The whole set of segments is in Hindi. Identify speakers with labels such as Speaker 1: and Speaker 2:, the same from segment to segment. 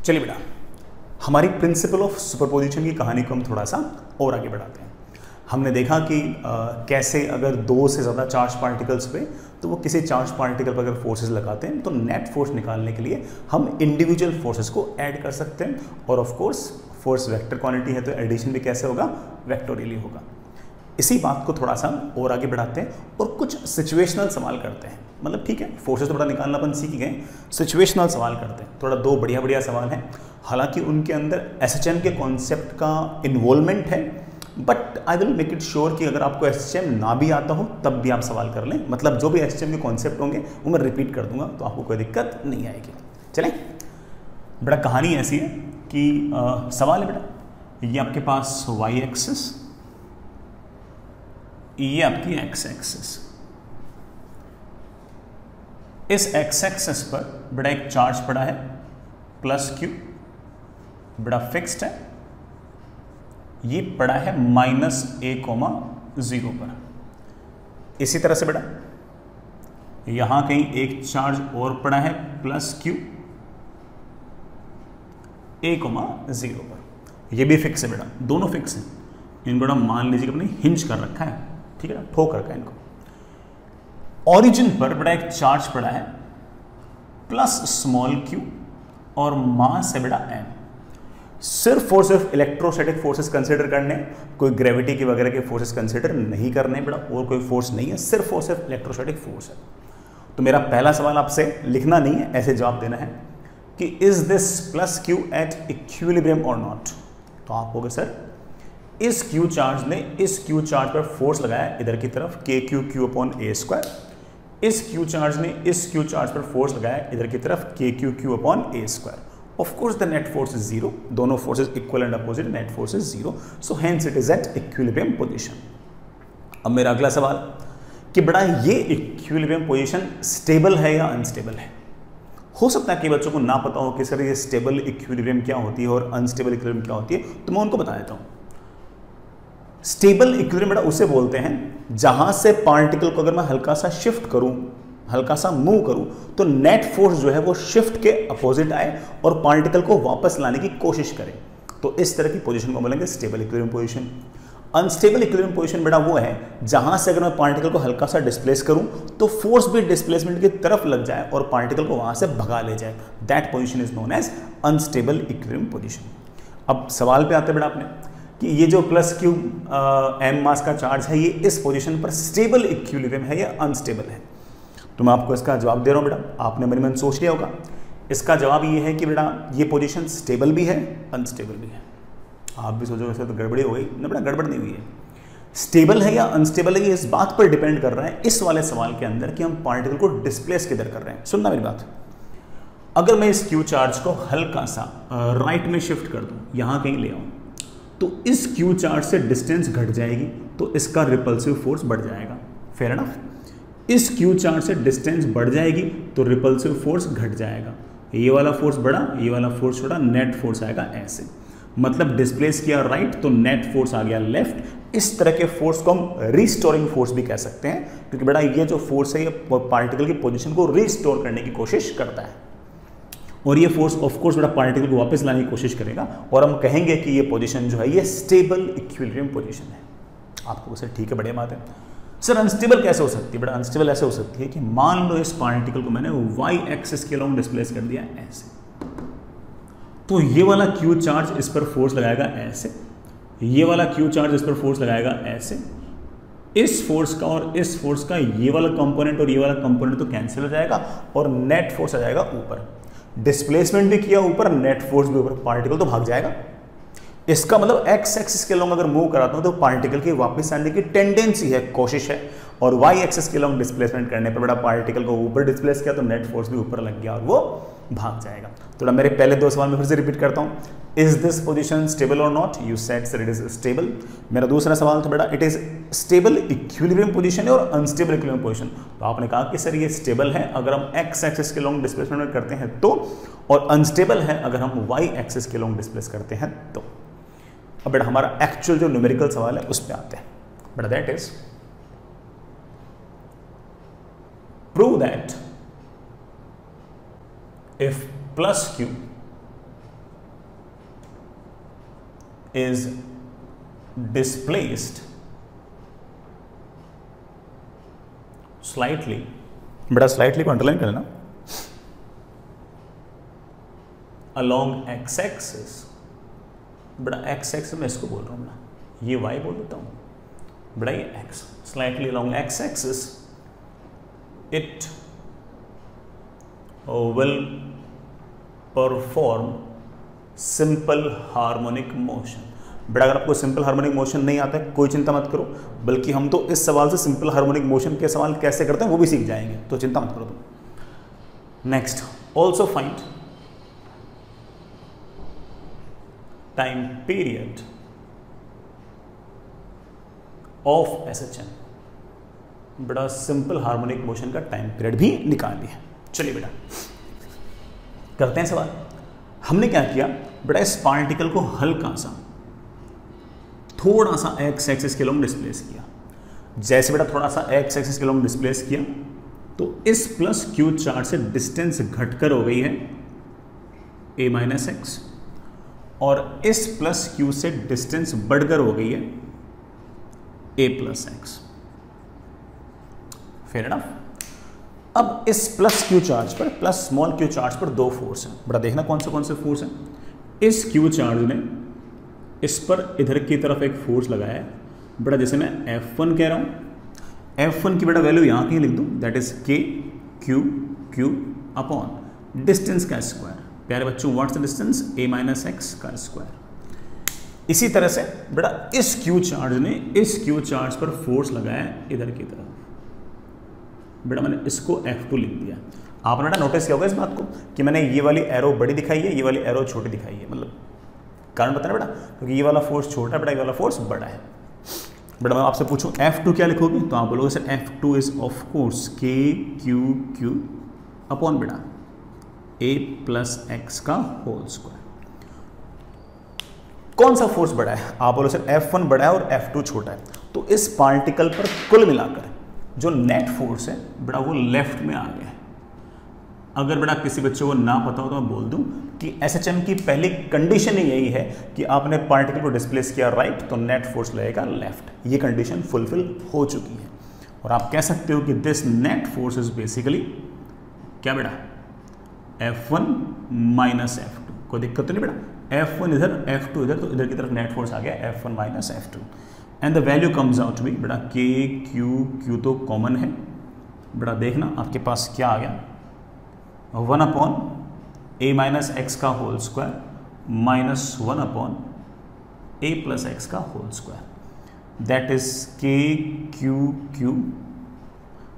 Speaker 1: चलिए बेटा, हमारी प्रिंसिपल ऑफ सुपरपोजिशन की कहानी को हम थोड़ा सा और आगे बढ़ाते हैं। हमने देखा कि कैसे अगर दो से ज़्यादा चार्ज पार्टिकल्स पे तो वो किसी चार्ज पार्टिकल पर अगर फोर्सेस लगाते हैं तो नेट फोर्स निकालने के लिए हम इंडिविजुअल फोर्सेस को ऐड कर सकते हैं। और of course force vector quantity है तो एडिशन भी कैसे होगा, वेक्टोरियली होगा। इसी बात को थोड़ा सा और आगे बढ़ाते हैं और कुछ सिचुएशनल सवाल करते हैं। मतलब ठीक है, फोर्सेस तो बड़ा निकालना अपन सीख गए, सिचुएशनल सवाल करते हैं। थोड़ा दो बढ़िया बढ़िया सवाल हैं, हालांकि उनके अंदर एसएचएम के कॉन्सेप्ट का इन्वॉल्वमेंट है, but I will make it sure कि अगर आपको एसएचएम ना भी आता हो तब भी आप सवाल कर लें। मतलब जो भी एसएचएम के कॉन्सेप्ट होंगे वो मैं रिपीट कर दूंगा तो आपको कोई दिक्कत नहीं आएगी। चलें, बड़ा कहानी ऐसी है कि सवाल है बेटा, ये आपके पास वाई एक्सिस, ये आपकी एक्स एक्सिस। इस एक्स एक्सिस पर बड़ा एक चार्ज पड़ा है प्लस क्यू, बड़ा फिक्स्ड है। ये पड़ा है -a,0 पर। इसी तरह से बेटा यहां कहीं एक चार्ज और पड़ा है प्लस क्यू a,0 पर। ये भी फिक्स है बेटा, दोनों फिक्स हैं। इनको बेटा मान लीजिए कि अपने हिंज कर रखा है, ठीक है ना, ठोक रखा है इनको। ओरिजिन पर बेटा एक चार्ज पड़ा है प्लस स्मॉल क्यू और मास है बेटा m। सिर्फ और सिर्फ इलेक्ट्रोस्टैटिक फोर्सेस कंसीडर करने, कोई ग्रेविटी की वगैरह के फोर्सेस कंसीडर नहीं करने बेटा, और कोई फोर्स नहीं है, सिर्फ और सिर्फ इलेक्ट्रोस्टैटिक फोर्स है। तो मेरा पहला सवाल आपसे लिखना नहीं है, ऐसे जवाब देना है कि is this plus Q at equilibrium और नॉट। तो आप कहोगे सर इस क्यू चार्ज ने इस क्यू चार्ज पर फोर्स लगाया इधर की तरफ k(q)/a², इस क्यू चार्ज ने इस क्यू चार्ज पर फोर्स लगाया इधर की तरफ k(q)/a²। Of course the net force is 0, दोनों forces equal and opposite, net force is 0, so hence it is at equilibrium position। अब मेरा अगला सवाल कि बड़ा ये equilibrium position स्टेबल है या अनस्टेबल है। हो सकता है कि बच्चों को ना पता हो कि सर ये स्टेबल इक्विलिब्रियम क्या होती है और अनस्टेबल इक्विलिब्रियम क्या होती है, तो मैं उनको बता देता हूं। स्टेबल इक्विलिब्रियम बड़ा उसे बोलते हैं जहां से पार्टिकल को अगर मैं हल्का सा शिफ्ट करूं, हल्का सा मूव करूं, तो नेट फोर्स जो है वो शिफ्ट के अपोजिट आए और पार्टिकल को वापस लाने की कोशिश करे। तो इस तरह की पोजीशन को बोलेंगे stable equilibrium position. Unstable equilibrium position बेटा वो है जहां से अगर मैं पार्टिकल को हल्का सा डिस्प्लेस करूं तो फोर्स भी डिस्प्लेसमेंट की तरफ लग जाए और पार्टिकल को वहां से भगा ले जाए। That position is known as unstable equilibrium position. अब सवाल पे आते हैं बेटा अपने कि ये जो प्लस क्यू m मास का चार्ज है ये इस पोजीशन पर स्टेबल इक्विलिब्रियम है या अनस्टेबल है। तो मैं आपको इसका जवाब दे रहा हूँ बेटा, आपने मन में सोच लिया होगा। इसका जवाब ये है कि बेटा ये पोजीशन स्टेबल भी है अनस्टेबल भी है। आप भी सोचोगे वैसे तो गड़बड़ी हो गई ना बेटा, गड़बड़ नहीं हुई है। स्टेबल है या अनस्टेबल है ये इस बात पर डिपेंड कर रहा है इस वाले सवाल के अंदर कि हम पार्टिकल को डिस्प्लेस किधर कर रहे हैं। सुनना मेरी बात, अगर मैं इस क्यू चार्ज को हल्का सा राइट में शिफ्ट कर दूँ, यहाँ कहीं ले आऊँ, तो इस क्यू चार्ज से डिस्टेंस घट जाएगी तो इसका रिपल्सिव फोर्स बढ़ जाएगा। Fair enough. इस क्यू चार्ज से डिस्टेंस बढ़ जाएगी तो रिपल्सिव फोर्स घट जाएगा। ये वाला फोर्स बढ़ा, ये वाला फोर्स छोड़ा, नेट फोर्स आएगा ऐसे। मतलब डिस्प्लेस किया राइट तो नेट फोर्स आ गया लेफ्ट। इस तरह के फोर्स को हम रिस्टोरिंग फोर्स भी कह सकते हैं, क्योंकि बेटा ये जो फोर्स है ये पार्टिकल की पोजीशन को रिस्टोर करने की कोशिश करता है और ये फोर्स ऑफ कोर्स बेटा पार्टिकल को वापस लाने की कोशिश करेगा और हम कहेंगे कि ये पोजीशन जो है ये स्टेबल इक्विलिब्रियम पोजीशन है। आपको सर ठीक है, बढ़िया बात है। सर अनस्टेबल कैसे हो सकती है बेटा? अनस्टेबल ऐसे हो सकती है कि मान लो इस पार्टिकल को मैंने वाई एक्सिस के अलोंग डिस्प्लेस कर दिया ऐसे, तो ये वाला क्यू चार्ज इस पर फोर्स लगाएगा ऐसे, ये वाला क्यू चार्ज इस पर फोर्स लगाएगा ऐसे। इस फोर्स का और इस फोर्स का ये वाला कंपोनेंट और ये वाला कंपोनेंट तो कैंसिल हो जाएगा और नेट फोर्स आ जाएगा ऊपर। डिस्प्लेसमेंट भी किया ऊपर, नेट फोर्स भी ऊपर, पार्टिकल तो भाग जाएगा। इसका मतलब एक्स एक्सिस के लॉन्ग अगर मूव कराता हूं तो पार्टिकल की वापस आने की टेंडेंसी है, कोशिश है, और वाई एक्सिस के लॉन्ग डिस्प्लेसमेंट करने पर बड़ा पार्टिकल को ऊपर डिस्प्लेस किया तो नेट फोर्स भी ऊपर लग गया और वो भाग जाएगा। थोड़ा मेरे पहले दो सवाल में फिर से रिपीट करता हूं। इज दिस पोजीशन स्टेबल और not? You said sir it is stable. मेरा दूसरा सवाल था बेटा it is stable equilibrium position और अनस्टेबल इक्विलिब्रियम पोजीशन। तो आपने कहा कि सर ये स्टेबल है अगर हम एक्स एक्सिस के लॉन्ग डिस्प्लेसमेंट करते हैं तो, और अनस्टेबल है अगर हम वाई एक्सिस के लॉन्ग डिस्प्लेस करते हैं तो। अब बेटा हमारा एक्चुअल जो न्यूमेरिकल सवाल है उस पर आते हैं बेटा। That is prove that if plus q is displaced slightly, बड़ा slightly को अंडरलाइन कर लेना, along x axis, बड़ा x axis मैं इसको बोल रहा हूँ, बड़ा ये y बोल देता हूँ, बड़ा ये x, slightly along x axis it will perform simple harmonic motion. But अगर आपको सिंपल हार्मोनिक मोशन नहीं आता है कोई चिंता मत करो, बल्कि हम तो इस सवाल से सिंपल हार्मोनिक मोशन के सवाल कैसे करते हैं वो भी सीख जाएंगे, तो चिंता मत करो तुम। Next, also find time period of SHM। बड़ा सिंपल हार्मोनिक मोशन का टाइम पीरियड भी निकाल लिया। चलिए बेटा करते हैं सवाल। हमने क्या किया बेटा, इस पार्टिकल को हल्का सा थोड़ा सा एक्स एक्सिस के लॉन्ग डिस्प्लेस किया। जैसे बेटा थोड़ा सा एक्स एक्सिस के लॉन्ग डिस्प्लेस किया तो इस प्लस क्यू चार्ज से डिस्टेंस घटकर हो गई है a माइनस एक्स, और इस प्लस क्यू से डिस्टेंस बढ़कर हो गई है a plus x. Fair enough. अब इस प्लस क्यू चार्ज पर, प्लस स्मॉल क्यू चार्ज पर दो फोर्स हैं। बड़ा देखना कौन से फोर्स हैं। इस क्यू चार्ज ने इस पर इधर की तरफ एक फोर्स लगाया है। बड़ा जैसे मैं F1 कह रहा हूं, F1 की बड़ा वैल्यू यहां कहीं लिख दूं, that is K Q Q upon distance का स्क्वायर। प्यारे बच्चों what's the distance, a minus X का स्क्वायर। इसी तरह से बड़ा इस क्यू चार्ज ने इस क्यू चार्ज पर फोर्स लगाया है इधर की तरफ। बेटा मैंने इसको F2 लिख दिया। आपने बेटा नोटिस किया होगा इस बात को कि मैंने ये वाली एरो बड़ी दिखाई है, ये वाली एरो छोटी दिखाई है। मतलब कारण बताना बेटा, क्योंकि ये वाला फोर्स छोटा है बेटा, ये वाला फोर्स बड़ा है। बेटा मैं आपसे पूछूं F2 क्या लिखोगे, तो आप बोलोगे sir F2 is of course K Q Q upon बेटा a प्लस एक्स का होल स्क्वायर। कौन सा फोर्स बड़ा है, आप बोलो सर F1 बड़ा है और F2 छोटा है। तो इस पार्टिकल पर कुल मिलाकर जो नेट फोर्स है बेटा वो लेफ्ट में आ गया है। अगर बेटा किसी बच्चे को ना पता हो तो मैं बोल दूं कि SHM की पहली कंडीशन ही यही है कि आपने पार्टिकल को डिस्प्लेस किया राइट तो नेट फोर्स लगेगा लेफ्ट। ये कंडीशन फुलफिल हो चुकी है और आप कह सकते हो कि this net force is basically क्या बेटा, F1 माइनस F2। कोई दिक्कत तो नहीं बेटा, F1 इधर F2 इधर, तो इधर की तरफ नेट फोर्स आ गया F1 minus F2 and the value comes out to be बेटा K Q तो कॉमन है। बेटा देखना आपके पास क्या आ गया, 1 अपॉन a माइनस एक्स का whole square minus 1 upon a plus X का whole square, that is K Q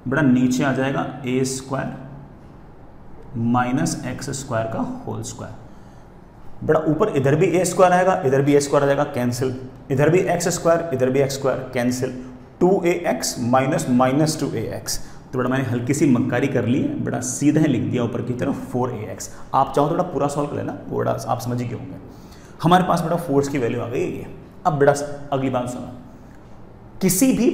Speaker 1: बेटा नीचे आ जाएगा a square minus X square का होल स्क्वायर। बड़ा ऊपर इधर भी a स्क्वायर आएगा, इधर भी a स्क्वायर आ जाएगा, कैंसिल। इधर भी एक्स स्क्वायर, इधर भी x square, cancel. 2ax minus minus 2ax। तो बड़ा मैंने हल्की सी मक्कारी कर ली है, बड़ा सीधा लिख दिया ऊपर की तरफ 4ax। आप चाहो तो बड़ा पूरा सॉल्व कर लेना, वो बड़ा आप समझ ही गए होंगे। हमारे पास बड़ा फोर्स की वैल्यू आ गई है। अब बड़ा अगली बात सुना, किसी भी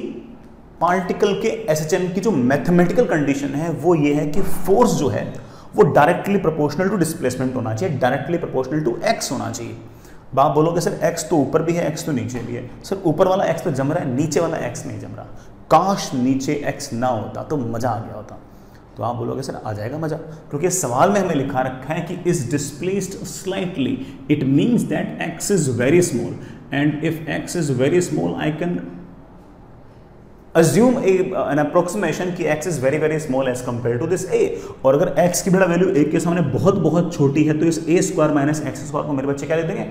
Speaker 1: पार्टिकल के SHM की जो मैथमेटिकल कंडीशन है वो ये है कि फोर्स जो है वो डायरेक्टली प्रोपोर्शनल टू डिस्प्लेसमेंट होना चाहिए, डायरेक्टली प्रोपोर्शनल टू x होना चाहिए। आप बोलोगे सर x तो ऊपर भी है, x तो नीचे भी है। सर ऊपर वाला x तो जम रहा है, नीचे वाला x नहीं जम रहा। काश नीचे x ना होता तो मजा आ गया होता। तो आप बोलोगे सर आ जाएगा मजा, क्योंकि सवाल में हमें लिखा रखा है कि is displaced slightly, it means that x is very small and if x is very small I can assume an approximation कि x is very very small as compared to this a। और अगर x की बड़ा वैल्यू a के सामने बहुत बहुत छोटी है तो इस a square minus X square को मेरे बच्चे क्या लिख देंगे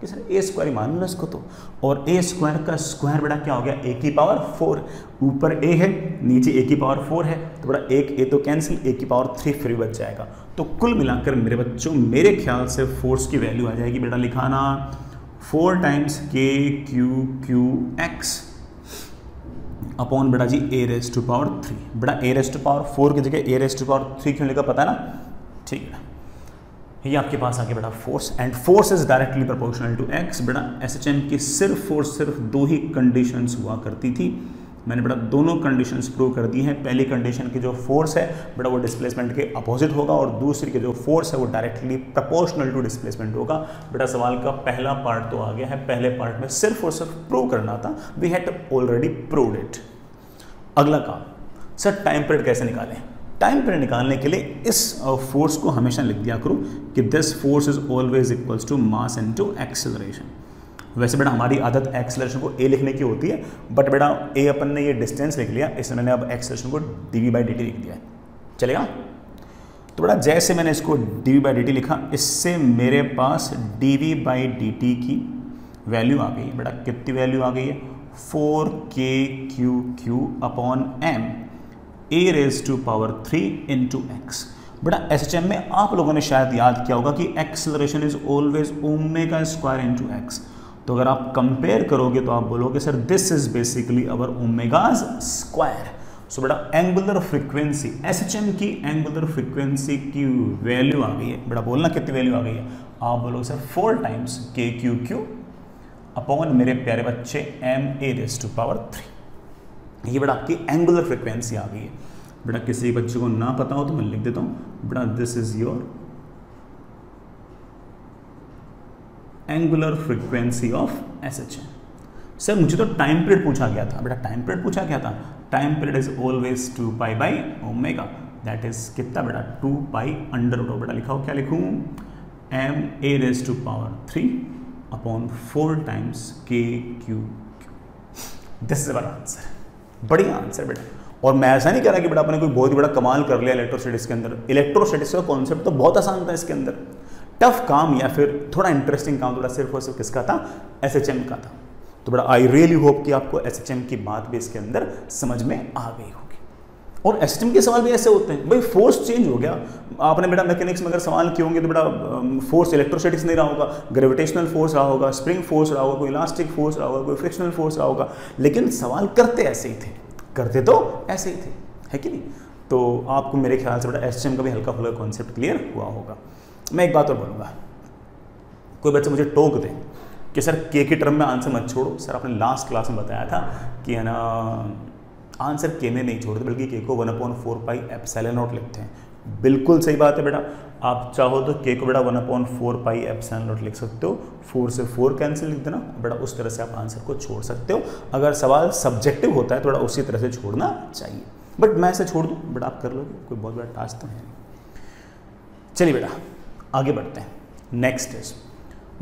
Speaker 1: कि सर a स्क्वायर ही मान लो इसको। तो और a स्क्वायर का स्क्वायर बड़ा क्या हो गया, a की पावर 4। ऊपर a है नीचे a की पावर 4 है, तो बड़ा एक a तो कैंसिल, a की पावर 3 फिर बच जाएगा। तो कुल मिलाकर मेरे बच्चों मेरे ख्याल से फोर्स की वैल्यू आ जाएगी बेटा, लिखाना 4 times K Q x upon बेटा जी a रेज टू पावर 3। बेटा a रेज टू पावर 4 की जगह a रेज टू पावर 3 क्यों लिखा पता है ना, ठीक है। ये आपके पास आ गया बेटा force, and force is directly proportional to x। बेटा SHM की सिर्फ और सिर्फ दो ही कंडीशंस हुआ करती थी, मैंने बेटा दोनों कंडीशंस प्रूव कर दी हैं। पहली कंडीशन की जो फोर्स है बेटा वो डिस्प्लेसमेंट के अपोजिट होगा और दूसरी की जो फोर्स है वो डायरेक्टली प्रोपोर्शनल टू डिस्प्लेसमेंट होगा। बेटा सवाल का पहला पार्ट तो आ गया है, पहले पार्ट में सिर्फ और सिर्फ प्रूव करना था, we had already proved it. अगला काम, सर टाइम पीरियड कैसे निकालें? टाइम पीरियड निकालने के लिए इस फोर्स को हमेशा लिख दिया करो कि this force is always equals to mass into acceleration. वैसे बेटा हमारी आदत एक्सेलरेशन को ए लिखने की होती है, बट बेटा ए अपन ने ये डिस्टेंस लिख लिया, इसमें मैंने अब एक्सेलरेशन को dv/dt लिख दिया है, चलेगा? तो बेटा जैसे मैंने इसको dv/dt लिखा, इससे मेरे पास dv/dt की वैल्यू आ गई। बेटा कितनी वैल्यू आ गई है? 4kq/m a⁻³ × x। बेटा SHM में आप लोगों ने शायद याद किया होगा कि एक्सेलरेशन इज ऑलवेज ω² × x। तो अगर आप कंपेयर करोगे तो आप बोलोगे sir this is basically our omega's square. So बेटा एंगुलर फ्रीक्वेंसी, SHM की एंगुलर फ्रीक्वेंसी की वैल्यू आ गई है। बेटा बोलना कितनी वैल्यू आ गई है? आप बोलोगे सर 4 टाइम्स kq³ अपॉन मेरे प्यारे बच्चे ma⁻³ ये बेटा आपकी एंगुलर फ्रीक्वेंसी आ गई है। बेटा किसी बच्चे को ना पता हो तो मैं लिख देता हूं, बेटा this is your angular frequency of SHM। Sir मुझे तो टाइम पीरियड पूछा गया था। बेटा टाइम पीरियड पूछा गया था, time period is always 2π/ω, that is कितना बेटा 2π√। बेटा लिखा हो, क्या लिखूं? ma⁻³ upon 4 times kq। This is our answer. बढ़िया आंसर बेटा। और मैं ऐसा नहीं कह रहा कि बेटा आपने कोई बहुत ही बड़ा कमाल कर लिया इलेक्ट्रोस्टैटिक्स के अंदर। इलेक्ट्रोस्टैटिक्स का कॉन्सेप्ट तो बहुत आसान था, इसके अंदर टफ काम या फिर थोड़ा इंटरेस्टिंग काम थोड़ा सिर्फ और सिर्फ किसका था? SHM का था। तो बड़ा आई रियली होप कि आपको SHM की बात भी इसके अंदर समझ में आ गई होगी। और SHM के सवाल भी ऐसे होते हैं, भाई फोर्स चेंज हो गया, आपने बेटा मैकेनिक्स में अगर सवाल किए होंगे तो बेटा फोर्स इलेक्ट्रोस्टैटिक्स नहीं रहा होगा, ग्रेविटेशनल फोर्स रहा होगा, स्प्रिंग फोर्स रहा होगा, कोई इलास्टिक फोर्स रहा होगा, कोई फ्रिक्शनल फोर्स रहा होगा, लेकिन सवाल करते ऐसे ही थे, करते तो ऐसे ही थे, है कि नहीं? तो आपको मेरे ख्याल से बेटा SHM का भी हल्का फुल्का कॉन्सेप्ट क्लियर हुआ होगा। मैं एक बात और बोलूँगा, कोई बच्चा मुझे टोक दे कि सर के की टर्म में आंसर मत छोड़ो। सर आपने लास्ट क्लास में बताया था कि है ना आंसर के में नहीं छोड़ते बल्कि के को 1/4πε0 लिखते हैं। बिल्कुल सही बात है बेटा, आप चाहो तो के को बेटा 1/4πε0 लिख सकते हो, 4 से 4 कैंसिल लिख देना बेटा, उस तरह से आप आंसर को छोड़ सकते हो। अगर सवाल सब्जेक्टिव होता है थोड़ा उसी तरह से छोड़ना चाहिए, बट मैं ऐसे छोड़ दूँ बेटा आप कर लोगे, कोई बहुत बड़ा टास्क तो है नहीं। चलिए बेटा आगे बढ़ते हैं, नेक्स्ट इज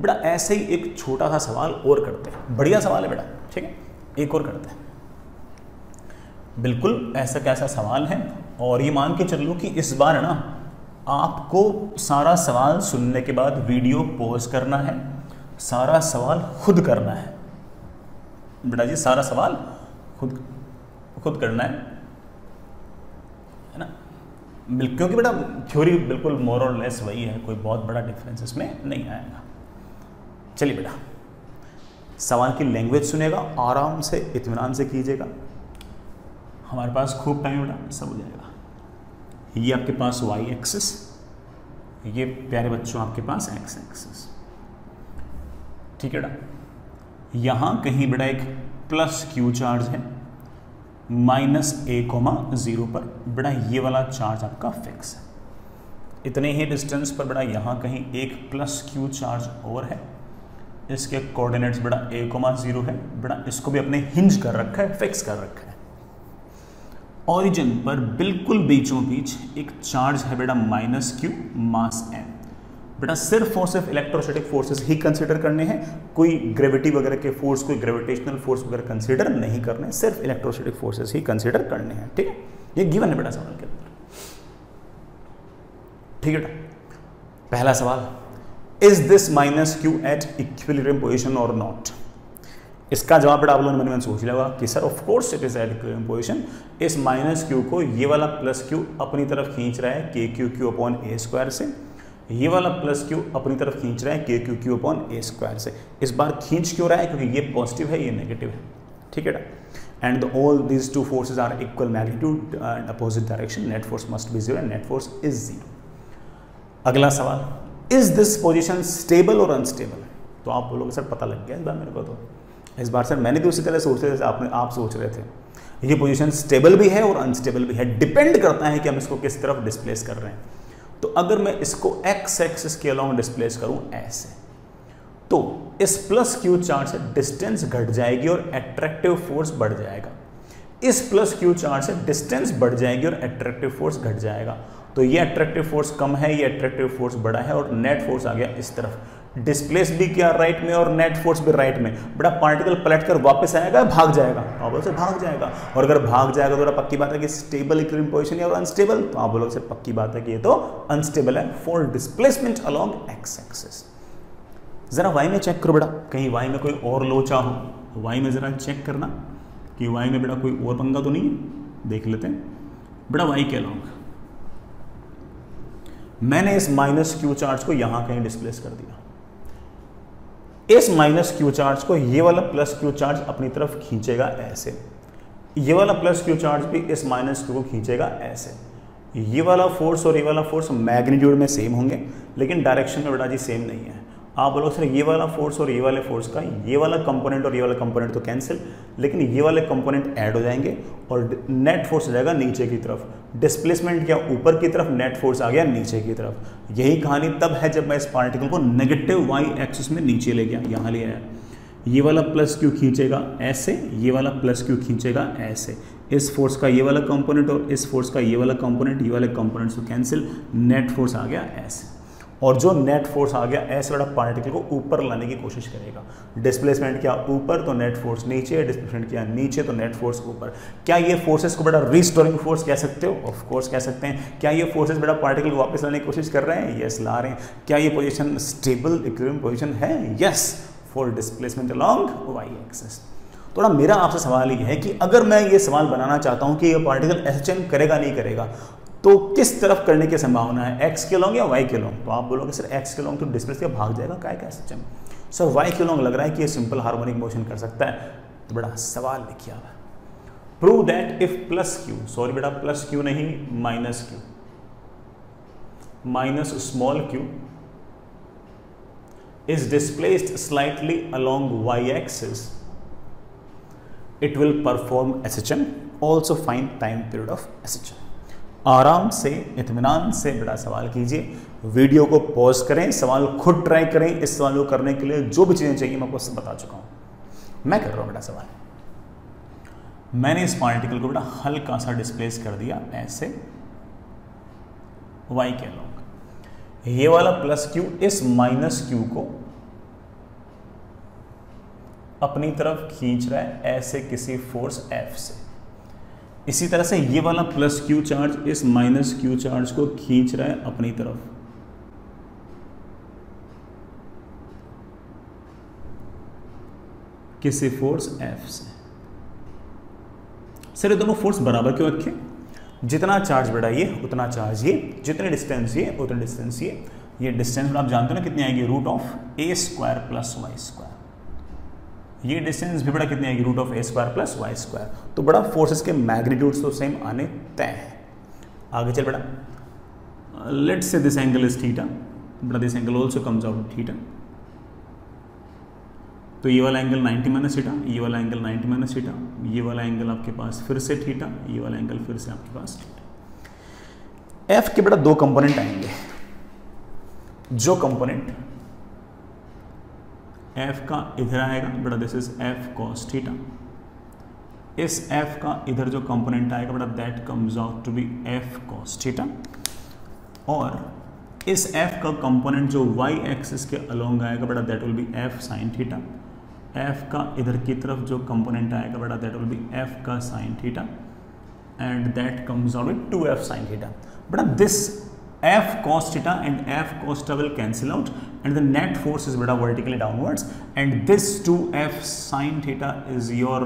Speaker 1: बेटा ऐसे ही एक छोटा सा सवाल और करते हैं। बढ़िया सवाल है बेटा, ठीक है, एक और करते हैं। बिल्कुल ऐसा कैसा सवाल है, और ये मान के चल लो कि इस बार ना आपको सारा सवाल सुनने के बाद वीडियो पॉज करना है, सारा सवाल खुद करना है बेटा जी, सारा सवाल खुद करना है ना, क्योंकि बेटा थ्योरी बिल्कुल मोर और लेस वही है, कोई बहुत बड़ा डिफरेंस इसमें नहीं आएगा। चलिए बेटा सवाल की लैंग्वेज सुनेगा, आराम से इत्मीनान से कीजिएगा, हमारे पास खूब टाइम बेटा, सब हो जाएगा। ये आपके पास y एक्सिस, ये प्यारे बच्चों आपके पास x एक्सिस, ठीक है बेटा। यहाँ कहीं बेटा एक प्लस q चार्ज है, -a,0 पर बेटा ये वाला चार्ज आपका फिक्स है। इतने ही डिस्टेंस पर बेटा यहाँ कहीं एक प्लस q चार्ज और है, इसके कोऑर्डिनेट्स बेटा a,0 है बेटा, इसको भी अपने हिंज कर रखा है, फिक्स कर रखा है। ओरिजिन पर बिल्कुल बीचों बीच एक चार्ज है बेटा -q मास m। बेटा सिर्फ और सिर्फ इलेक्ट्रोस्टैटिक फोर्सेस ही कंसीडर करने हैं, कोई ग्रेविटी वगैरह के फोर्स, कोई ग्रेविटेशनल फोर्स वगैरह कंसीडर नहीं करने, सिर्फ इलेक्ट्रोस्टैटिक फोर्सेस ही कंसीडर करने हैं, ठीक है। ये गिवन है बेटा सवाल के अंदर, ठीक है बेटा। पहला सवाल, is this -q at equilibrium position और नॉट? इसका जवाब बेटा आप लोगों ने मन में सोच लिया होगा कि sir of course it is at equilibrium position. इस -q को ये वाला +q अपनी तरफ खींच रहा है kq/a² से, ये वाला +q अपनी तरफ खींच रहा है kq/a² से। इस बार खींच क्यों रहा है? क्योंकि ये पॉजिटिव है, ये नेगेटिव है, ठीक है बेटा। And all these two forces are equal magnitude and opposite direction, net force must be 0 and net force is 0। अगला सवाल, इज दिस पोजिशन स्टेबल और अनस्टेबल? तो आप बोलोगे सर पता लग गया इस बार मेरे को, तो इस बार सर मैंने भी उसी तरह सोच रहे थे आप सोच रहे थे। ये पोजीशन स्टेबल भी है और अनस्टेबल भी है, डिपेंड करता है कि हम इसको किस तरफ डिस्प्लेस कर रहे हैं। तो अगर मैं इसको एक्स एक्सिस के अलोंग डिस्प्लेस करूं ऐसे, तो इस प्लस क्यू चार्ज से डिस्टेंस घट जाएगी और एट्रैक्टिव फोर्स बढ़ जाएगा। इस प्लस क्यू चार्ज से डिस्टेंस बढ़ जाएगी और एट्रैक्टिव फोर्स घट जाएगा। तो ये एट्रैक्टिव फोर्स कम है, ये एट्रैक्टिव फोर्स बड़ा है और नेट फोर्स आ गया इस तरफ। डिस्प्लेस भी क्या राइट में और नेट फोर्स भी राइट में। बड़ा पार्टिकल पलट कर वापस आएगा, भाग जाएगा, आप बोलो से भाग जाएगा। और अगर भाग जाएगा तो पक्की बात है कि स्टेबल इक्विलिब्रियम पोजीशन या अनस्टेबल, तो आप बोलोगे से पक्की बात है कि ये तो अनस्टेबल है for displacement along x axis. जरा वाई में चेक करो बेटा, कहीं वाई में कोई और लोचा हो। वाई में जरा चेक करना कि वाई में बेटा कोई और पंगा तो नहीं है। देख लेते हैं बेटा वाई के अलोंग मैंने इस माइनस क्यू चार्ज को यहां कहीं डिस्प्लेस कर दिया। इस माइनस क्यू चार्ज को ये वाला प्लस क्यू चार्ज अपनी तरफ खींचेगा ऐसे, ये वाला प्लस क्यू चार्ज भी इस माइनस क्यू को खींचेगा ऐसे। ये वाला फोर्स और ये वाला फोर्स मैग्नीट्यूड में सेम होंगे लेकिन डायरेक्शन में बेटा जी सेम नहीं है। आप बोलो सर ये वाला फोर्स और ये वाले फोर्स का ये वाला कंपोनेंट और ये वाला कंपोनेंट तो कैंसिल, लेकिन ये वाले कंपोनेंट ऐड हो जाएंगे और नेट फोर्स हो जाएगा नीचे की तरफ। डिस्प्लेसमेंट क्या ऊपर की तरफ, नेट फोर्स आ गया नीचे की तरफ। यही कहानी तब है जब मैं इस पार्टिकल को नेगेटिव वाई एक्सिस में नीचे ले गया, यहाँ ले आया। ये वाला प्लस क्यू खींचेगा ऐसे, ये वाला प्लस क्यू खींचेगा ऐसे। इस फोर्स का ये वाला कंपोनेंट और इस फोर्स का ये वाला कंपोनेंट, ये वाले कंपोनेंट्स को कैंसिल, नेट फोर्स आ गया ऐसे। और जो नेट फोर्स आ गया ऐसे बड़ा पार्टिकल को ऊपर लाने की कोशिश करेगा। डिस्प्लेसमेंट क्या ऊपर तो नेट फोर्स नीचे, डिस्प्लेसमेंट क्या नीचे तो नेट फोर्स ऊपर। क्या ये फोर्सेस को बड़ा रिस्टोरिंग फोर्स कह सकते हो? ऑफ कोर्स कह सकते हैं। क्या ये फोर्सेस बड़ा पार्टिकल को वापस लाने की कोशिश कर रहे हैं? यस, ला रहे हैं। क्या ये पोजीशन स्टेबल इक्विलिब्रियम पोजीशन है? Yes, for displacement along Y axis. थोड़ा मेरा आपसे सवाल ये है कि अगर मैं ये सवाल बनाना चाहता हूँ कि ये पार्टिकल एसएचएम करेगा नहीं करेगा, तो किस तरफ करने की संभावना है, एक्स के लॉन्ग या वाई के लॉन्ग? तो आप बोलोगे सर एक्स के लॉन्ग तो डिस्प्लेस के भाग जाएगा, क्या है एसएचएम। सर वाई के लॉन्ग लग रहा है कि ये सिंपल हार्मोनिक मोशन कर सकता है। तो बड़ा सवाल लिखिए आप, prove that if plus Q, sorry बेटा प्लस क्यू नहीं minus Q, minus small Q is displaced slightly along y-axis, it will perform SHM. Also find time period of SHM. आराम से इत्मीनान से बड़ा सवाल कीजिए, वीडियो को पॉज करें, सवाल खुद ट्राई करें। इस सवाल को करने के लिए जो भी चीज़ें चाहिए मैं आपको सब बता चुका हूं। मैं कर रहा हूं बेटा सवाल, मैंने इस पार्टिकल को बेटा हल्का सा डिस्प्लेस कर दिया ऐसे y के लॉन्ग। ये वाला प्लस क्यू इस माइनस क्यू को अपनी तरफ खींच रहा है ऐसे किसी फोर्स F से। इसी तरह से ये वाला प्लस क्यू चार्ज इस माइनस क्यू चार्ज को खींच रहा है अपनी तरफ। किसी फोर्स F से। सर ये दोनों फोर्स बराबर क्यों रखे? जितना चार्ज बढ़ा ये उतना चार्ज ये, जितने डिस्टेंस ये उतने डिस्टेंस ये। ये डिस्टेंस आप जानते हो ना कितनी आएगी, root of A square plus Y square. ये डिस्टेंस भी बड़ा कितनी आएगी, root of A square plus Y square. तो बड़ा फोर्सेस के मैग्नीट्यूड्स तो सेम आने तय है। आगे चल बेटा, let's say this angle is theta, बड़ा this angle also comes out theta. तो ये वाला एंगल 90 माइनस थीटा, ये वाला एंगल 90 माइनस थीटा, ये वाला एंगल आपके पास फिर से थीटा, ये वाला एंगल फिर से आपके पास थीटा। एफ के बेटा दो कंपोनेंट आएंगे। जो कंपोनेंट एफ का इधर आएगा बेटा, this is F cos theta. इस एफ का इधर जो कंपोनेंट आएगा बेटा, that comes out to be F cos theta. और इस एफ का कंपोनेंट जो वाई एक्सिस के अलोंग आएगा बेटा, that will be F sine theta. F का इधर की तरफ जो कंपोनेंट आएगा बेटा, दैट विल बी एफ का sine theta, and that comes out with 2f sign theta. बेटा this f cos theta and f cos theta will cancel out and the net force is beta vertically downwards and this 2f sin theta is your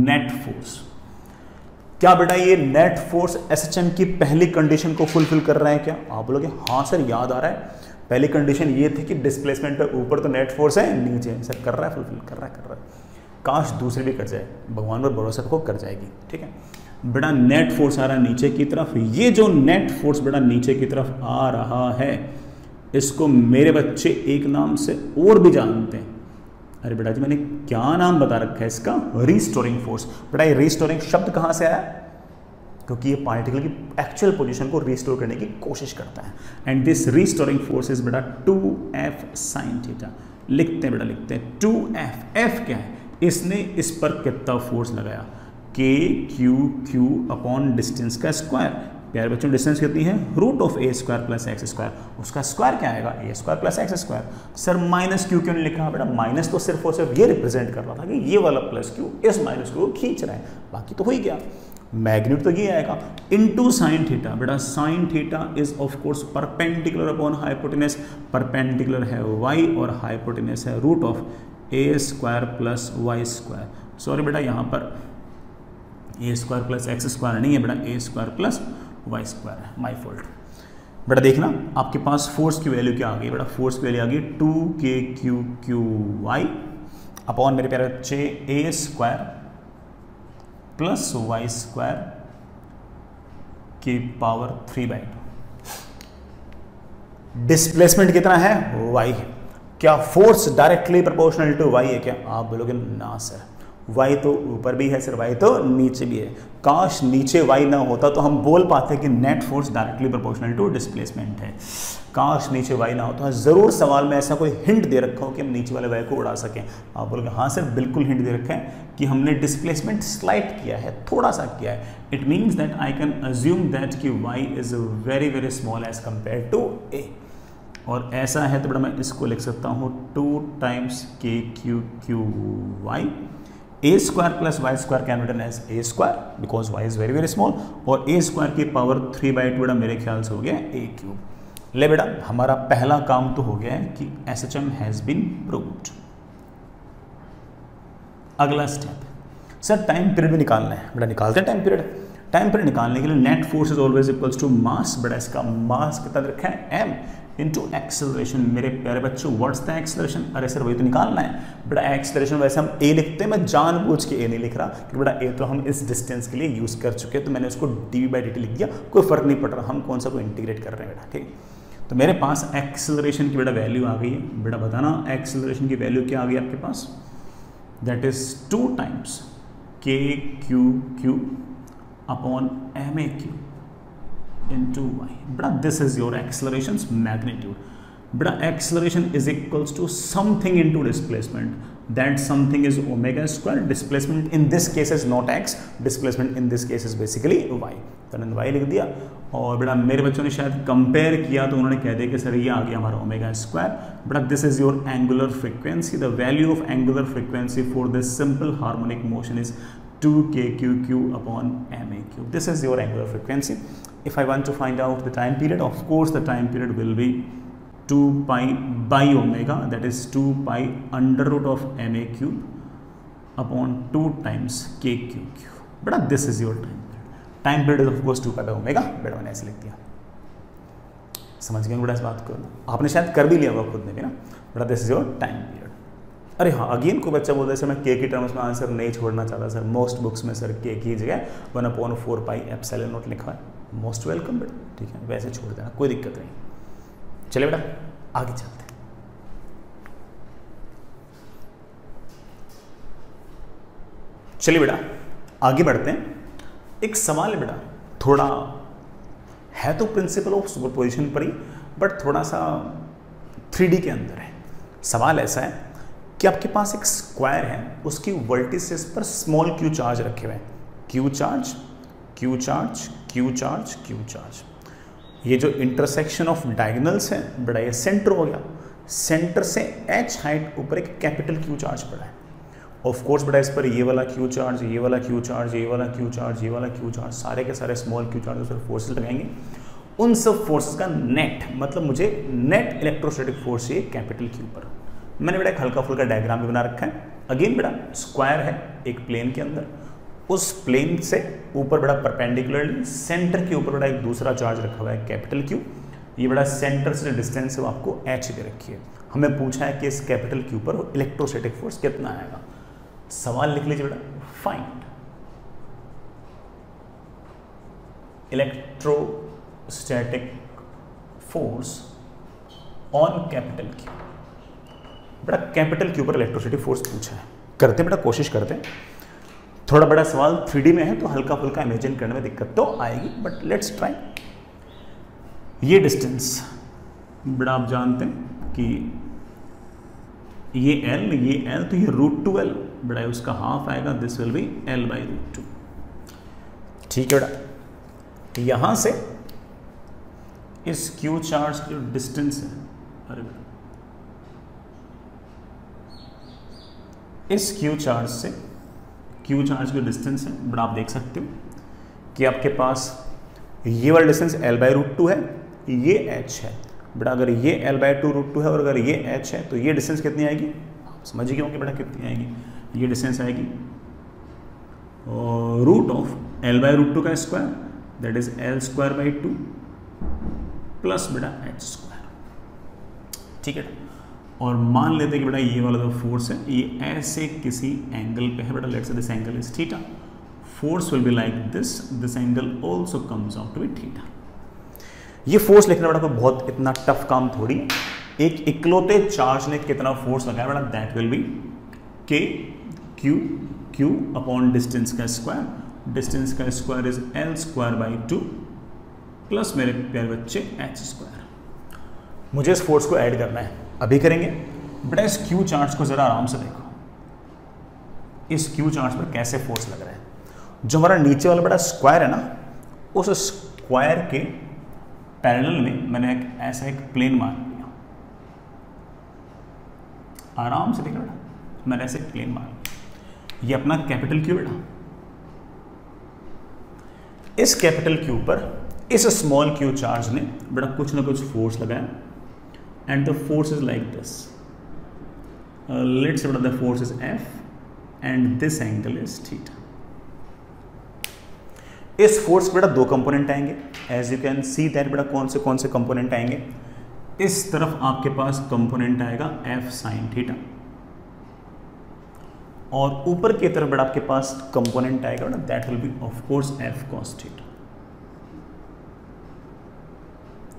Speaker 1: net force। क्या बेटा ये नेट फोर्स एसएचएम की पहली कंडीशन को फुलफिल कर रहा है क्या? आप बोलोगे हाँ सर याद आ रहा है, पहली कंडीशन ये थी कि डिस्प्लेसमेंट पे ऊपर तो नेट फोर्स है, नीचे सर कर रहा है, फुलफिल कर रहा है। काश दूसरी भी कर जाए, भगवान पर भरोसा रखो कर जाएगी। ठीक है बेटा, नेट फोर्स आ रहा है नीचे की तरफ। ये जो नेट फोर्स बेटा नीचे की तरफ आ रहा है, इसको मेरे बच्चे एक नाम से और भी जानते हैं, अरे बेटा जी मैंने क्या नाम बता रखा है इसका, रीस्टोरिंग फोर्स। बेटा ये रीस्टोरिंग शब्द कहाँ से आया, क्योंकि ये पार्टिकल की एक्चुअल पोजीशन को रिस्टोर करने की कोशिश करता है। And this restoring force is बेटा 2f sin थीटा। लिखते हैं बेटा, लिखते हैं 2f। f क्या है, इसने इस पर कितना फोर्स लगाया, k q अपॉन डिस्टेंस का स्क्वायर। प्यारे बच्चों डिस्टेंस कितनी है, root of a square plus X square, उसका स्क्वायर क्या आएगा, a square plus X square. Sir minus Q क्यों नहीं लिखा बेटा, माइनस तो सिर्फ और सिर्फ ये रिप्रेजेंट कर रहा था कि ये वाला प्लस क्यू इस माइनस क्यू को खींच रहा है, बाकी तो हो ही गया। मैग्नीट्यूड तो ये आएगा इनटू साइन थीटा। बेटा sine theta is of course perpendicular upon hypotenuse, perpendicular है y और हाइपोटेनस है root of a square plus Y square. Sorry बेटा यहाँ पर a square plus X square नहीं है बेटा, a square plus Y square है, माई फॉल्ट। बेटा देखना आपके पास फोर्स की वैल्यू क्या आ गई, बेटा फोर्स की वैल्यू आ गई 2kq अपॉन मेरे प्यारे बच्चे a square plus Y square की पावर 3/2। डिस्प्लेसमेंट कितना है, y। क्या force directly proportional to y है क्या, आप बोलोगे ना सर, y तो ऊपर भी है सर, y तो नीचे भी है। काश नीचे y ना होता तो हम बोल पाते कि net force directly proportional to displacement है। काश नीचे y ना होता, जरूर सवाल में ऐसा कोई हिंट दे रखा हो कि हम नीचे वाले y को उड़ा सकें। आप बोलोगे हाँ सर बिल्कुल हिंट दे रखा है कि हमने डिस्प्लेसमेंट स्लाइड किया है, थोड़ा सा किया है। It means that I can assume that कि y is very very small as compare to a। और ऐसा है तो बेटा मैं इसको लिख सकता हूँ 2 times kq a square plus Y square can written as a square because y is very very small, और a स्क्वायर की पावर 3/2 बेटा मेरे ख्याल से हो गया a क्यूब। ले बेटा हमारा पहला काम तो हो गया है कि SHM हैज बीन प्रूव्ड। अगला स्टेप सर टाइम पीरियड भी निकालना है। बेटा निकालते हैं टाइम पीरियड। टाइम पीरियड निकालने के लिए net force is always equals to mass. बेटा इसका मास कितना रखा है m इंटू एक्सेलरेशन। मेरे प्यारे बच्चों व्हाट्स द एक्सेलरेशन, अरे सर वही तो निकालना है। बेटा एक्सेलरेशन वैसे हम a लिखते हैं, मैं जानबूझ के a नहीं लिख रहा क्योंकि बेटा a तो हम इस डिस्टेंस के लिए यूज कर चुके हैं, तो मैंने उसको dv/dt लिख दिया, कोई फर्क नहीं पड़ रहा हम कौन सा को इंटीग्रेट कर रहे हैं बेटा, ठीक। तो मेरे पास एक्सेलरेशन की बेटा वैल्यू आ गई है। बेटा बताना एक्सेलरेशन की वैल्यू क्या आ गई आपके पास, that is 2 times kq upon ma³ into y। बेटा this is your accelerations magnitude. बेटा acceleration is equals to something into displacement, that something is omega square. Displacement in this case is not x, displacement in this case is basically y, तो मैंने y लिख दिया। और बेटा मेरे बच्चों ने शायद कंपेयर किया तो उन्होंने कह दिया कि सर ये आ गया हमारा ओमेगा स्क्वायर। बेटा this is your angular frequency. The value of angular frequency for this simple harmonic motion is 2kq upon ma³। This is your angular frequency. If I want to find out the time period, of course the time period will be 2 pi by omega, that is 2 pi under root of ma³ upon 2 times kq³। बेटा this is your time period. Time period is of course 2 pi by omega। बेटा मैंने ऐसे लिख दिया, समझ गए बेटा इस बात को, आपने शायद कर भी लिया होगा खुद ने भी ना। बेटा this is your time period. अरे हाँ अगेन को बच्चा बोलता है सर मैं के की टर्म्स में आंसर नहीं छोड़ना चाहता सर, मोस्ट बुक्स में सर के की जगह 1/4 पाई एप्सिलॉन नॉट लिखा है। मोस्ट वेलकम बेटा, ठीक है वैसे छोड़ देना कोई दिक्कत नहीं। चलिए बेटा आगे चलते हैं। चलिए बेटा आगे बढ़ते हैं। एक सवाल है बेटा, थोड़ा है तो प्रिंसिपल ऑफ सुपरपोजिशन पर ही, बट थोड़ा सा 3D के अंदर है। सवाल ऐसा है कि आपके पास एक स्क्वायर है, उसकी वर्टिसेस पर स्मॉल q चार्ज रखे हुए हैं, q charge q charge q charge q charge. ये जो इंटरसेक्शन ऑफ डायगोनल्स है बेटा ये सेंटर हो गया, सेंटर से h हाइट ऊपर एक कैपिटल q चार्ज पड़ा है। ऑफ कोर्स बेटा इस पर ये वाला q चार्ज, ये वाला q चार्ज, ये वाला q चार्ज, ये वाला q चार्ज, सारे के सारे स्मॉल q चार्ज पर फोर्सेस लगाएंगे। उन सब फोर्सेस का नेट मतलब मुझे नेट इलेक्ट्रोस्टैटिक फोर्स चाहिए कैपिटल q पर। मैंने बेटा एक हल्का फुल्का डायग्राम भी बना रखा है। अगेन बेटा स्क्वायर है एक प्लेन के अंदर, उस प्लेन से ऊपर बेटा परपेंडिकुलरली सेंटर के ऊपर बेटा एक दूसरा चार्ज रखा हुआ है कैपिटल Q। ये बेटा सेंटर से डिस्टेंस है वो आपको h दे रखी है। हमें पूछा है कि इस कैपिटल Q पर इलेक्ट्रोस्टैटिक फोर्स कितना आएगा। सवाल लिख लीजिए बेटा, find electrostatic force on capital Q। बेटा कैपिटल क्यू पर इलेक्ट्रोसिटी फोर्स पूछा है, करते बेटा कोशिश करते हैं। थोड़ा बड़ा सवाल 3D में है तो हल्का फुल्का इमेजिन करने में दिक्कत तो आएगी, बट लेट्स ट्राई। ये डिस्टेंस बेटा आप जानते हैं कि ये L तो ये √2L बेटा उसका हाफ आएगा, दिस विल बी L/√2। ठीक है बेटा, यहां से इस क्यू चार्ज की डिस्टेंस है, अरे बेटा इस क्यू चार्ज की डिस्टेंस है बेटा, आप देख सकते हो कि आपके पास ये वाला डिस्टेंस L/√2 है, ये h है बेटा। अगर ये L/2√2 है और अगर ये h है तो ये डिस्टेंस कितनी आएगी, आप समझ गए होंगे बेटा कितनी आएगी। ये डिस्टेंस आएगी रूट ऑफ L/√2 का square, that is L²/2 plus बेटा h²। ठीक है, और मान लेते हैं कि बेटा ये वाला जो फोर्स है ये ऐसे किसी एंगल पे है बेटा, let's say this angle is theta, force will be like this angle also comes out to be theta. ये फोर्स लिखना बेटा कोई बहुत इतना टफ काम थोड़ी है। एक इकलौते चार्ज ने कितना फोर्स लगाया बेटा, that will be Q upon distance का स्क्वायर, डिस्टेंस का स्क्वायर इज L²/2 प्लस मेरे प्यारे बच्चे h²। मुझे इस फोर्स को ऐड करना है, अभी करेंगे बेटा। इस क्यू चार्ज को जरा आराम से देखो, इस क्यू चार्ज पर कैसे फोर्स लग रहा है। जो हमारा नीचे वाला बेटा स्क्वायर है ना, उस स्क्वायर के पैरेलल में मैंने ऐसा एक प्लेन मार दिया, आराम से देखो बेटा, मैंने ऐसे एक प्लेन मार, ये अपना कैपिटल क्यू बेटा। इस कैपिटल क्यू पर इस स्मॉल क्यू चार्ज ने बेटा कुछ ना कुछ फोर्स लगाया, and the force is like this. Let's say the force is F and this angle is theta. इस फोर्स बेटा दो कंपोनेंट आएंगे, as you can see that बेटा कौन से कंपोनेंट आएंगे। इस तरफ आपके पास कंपोनेंट आएगा F sin थीटा, और ऊपर की तरफ बेटा आपके पास कंपोनेंट आएगा बेटा, that will be of course F cos theta,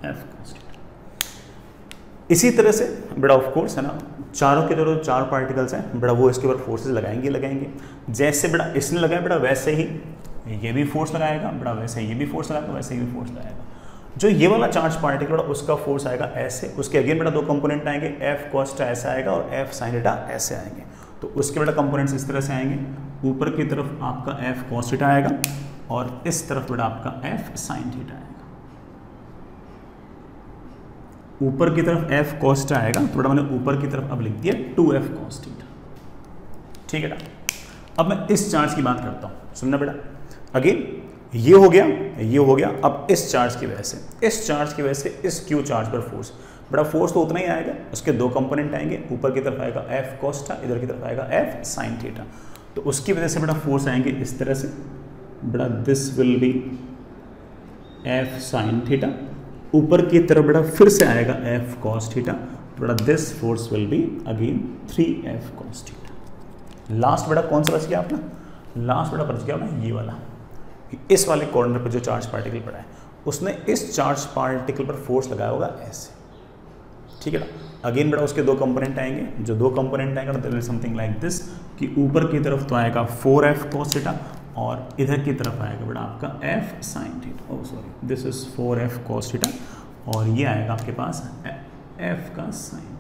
Speaker 1: F cos theta. इसी तरह से बेटा ऑफ कोर्स है ना, चारों के जो चार पार्टिकल्स हैं बेटा वो इसके ऊपर फोर्सेस लगाएंगे। जैसे बेटा इसने लगाया बेटा वैसे ही ये भी फोर्स लगाएगा बेटा, वैसे ये भी फोर्स लगाएगा, वैसे ये भी फोर्स लगाएगा। जो ये वाला चार्ज पार्टिकल बेटा उसका फोर्स आएगा ऐसे, उसके अगेन बेटा दो कंपोनेंट आएंगे, F cos थीटा ऐसे आएगा और F sin थीटा ऐसे आएंगे। तो उसके बेटा कंपोनेंट्स इस तरह से आएंगे, ऊपर की तरफ आपका F cos थीटा आएगा और इस तरफ बेटा आपका F sin थीटा आएगा। ऊपर की तरफ F cos थीटा आएगा, तो बेटा मैंने ऊपर की तरफ अब लिख दिया 2F cos थीटा। ठीक है ना, अब मैं इस चार्ज की बात करता हूँ, सुनना बेटा। अगेन ये हो गया। अब इस चार्ज की वजह से इस क्यू चार्ज पर फोर्स बेटा, फोर्स तो उतना ही आएगा, उसके दो कंपोनेंट आएंगे, ऊपर की तरफ आएगा F cos थीटा, इधर की तरफ आएगा F sin थीटा। तो उसकी वजह से बेटा फोर्स आएंगे इस तरह से बेटा, this will be F sin theta. ऊपर की तरफ बेटा फिर से आएगा F cos थीटा, बेटा this force will be again 3F cos theta. Last बेटा कौन सा बच गया अपना, लास्ट बेटा बच गया अपना ये वाला, इस वाले कॉर्नर पर जो चार्ज पार्टिकल पड़ा है उसने इस चार्ज पार्टिकल पर फोर्स लगाया होगा ऐसे। ठीक है ना, अगेन बेटा उसके दो कंपोनेंट आएंगे, जो दो कंपोनेंट आएंगे that will something like this, कि ऊपर की तरफ तो आएगा 4F cos थीटा और इधर की तरफ आएगा बेटा आपका F sin theta, oh sorry this is 4F cos theta और ये आएगा आपके पास F का sin थीटा।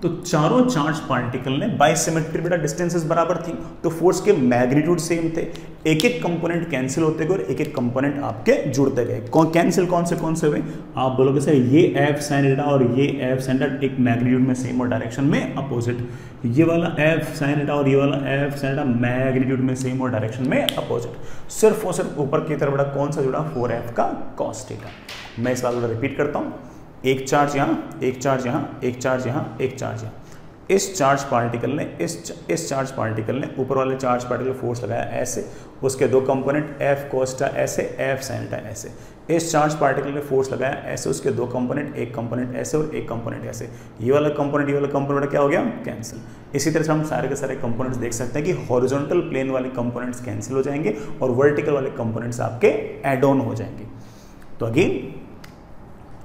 Speaker 1: तो चारों चार्ज पार्टिकल ने बाय सिमेट्री बेटा डिस्टेंसेस बराबर थी, तो फोर्स के मैग्नीट्यूड सेम थे, एक एक कंपोनेंट कैंसिल होते गए और एक एक कंपोनेंट आपके जुड़ते गए। कैंसिल कौन से हुए, आप बोलोगे सर ये F sin थीटा और ये F sin थीटा एक मैग्नीट्यूड में सेम और डायरेक्शन में अपोजिट, ये वाला F sin थीटा और ये वाला F sin थीटा मैग्नीट्यूड में सेम और डायरेक्शन में अपोजिट। सिर्फ और सिर्फ ऊपर की तरफ बेटा कौन सा जुड़ा, 4F का cos थीटा। मैं इस बात को रिपीट करता हूँ, एक चार्ज यहाँ, एक चार्ज यहाँ, एक चार्ज यहाँ, एक चार्ज यहाँ। इस चार्ज पार्टिकल ने इस चार्ज पार्टिकल ने ऊपर वाले चार्ज पार्टिकल फोर्स लगाया ऐसे, उसके दो कंपोनेंट F cos थीटा ऐसे, F sin थीटा ऐसे। इस चार्ज पार्टिकल ने फोर्स लगाया ऐसे, उसके दो कंपोनेंट, एक कंपोनेंट ऐसे और एक कंपोनेंट ऐसे। ये वाला कंपोनेंट क्या हो गया, कैंसिल। इसी तरह से हम सारे के सारे कंपोनेंट्स देख सकते हैं कि हॉरिजॉन्टल प्लेन वाले कंपोनेंट्स कैंसिल हो जाएंगे और वर्टिकल वाले कंपोनेंट्स आपके एड ऑन हो जाएंगे। तो अगेन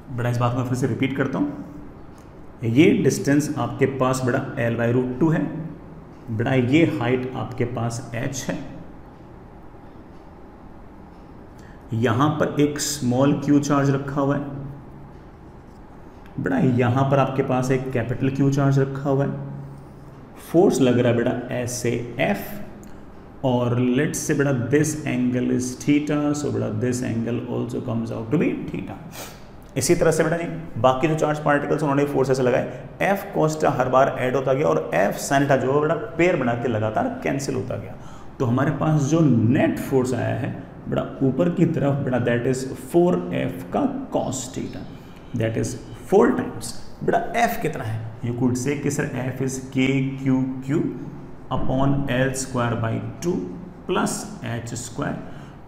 Speaker 1: बड़ा इस बात को फिर से रिपीट करता हूँ, ये डिस्टेंस आपके पास बेटा L/√2 है बेटा, ये हाइट आपके पास h है, यहां पर एक स्मॉल q चार्ज रखा हुआ है बेटा, यहां पर आपके पास एक कैपिटल Q चार्ज रखा हुआ है, फोर्स लग रहा है बेटा ऐसे F, और लेट्स से बेटा this angle is theta, so बेटा this angle also comes out to be theta. इसी तरह से बेटा जी बाकी जो चार्ज पार्टिकल्स उन्होंने फोर्स ऐसे लगाए, F कोस्टा हर बार ऐड होता गया और F साइन जो है बेटा पेयर बना के लगातार कैंसिल होता गया, तो हमारे पास जो नेट फोर्स आया है बेटा ऊपर की तरफ बेटा दैट इज 4F का cos theta, that is 4 times बेटा F कितना है, यू कुड से कि sir F is KQQ upon L²/2 plus H²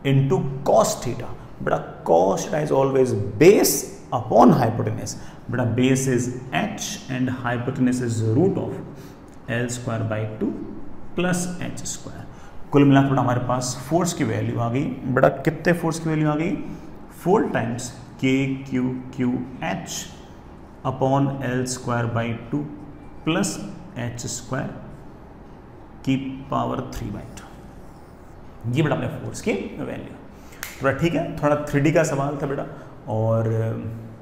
Speaker 1: into cos theta. बेटा cos theta is always base upon hypotenuse, बेटा base is H and hypotenuse is root of L²/2 plus H²। कुल मिलाकर बेटा हमारे पास फोर्स की वैल्यू आ गई बेटा, कितने फोर्स की वैल्यू आ गई, 4 times KQQH upon L²/2 plus H² की पावर 3/2। ये बेटा अपने फोर्स की वैल्यू। थोड़ा ठीक है, थोड़ा 3D का सवाल था बेटा, और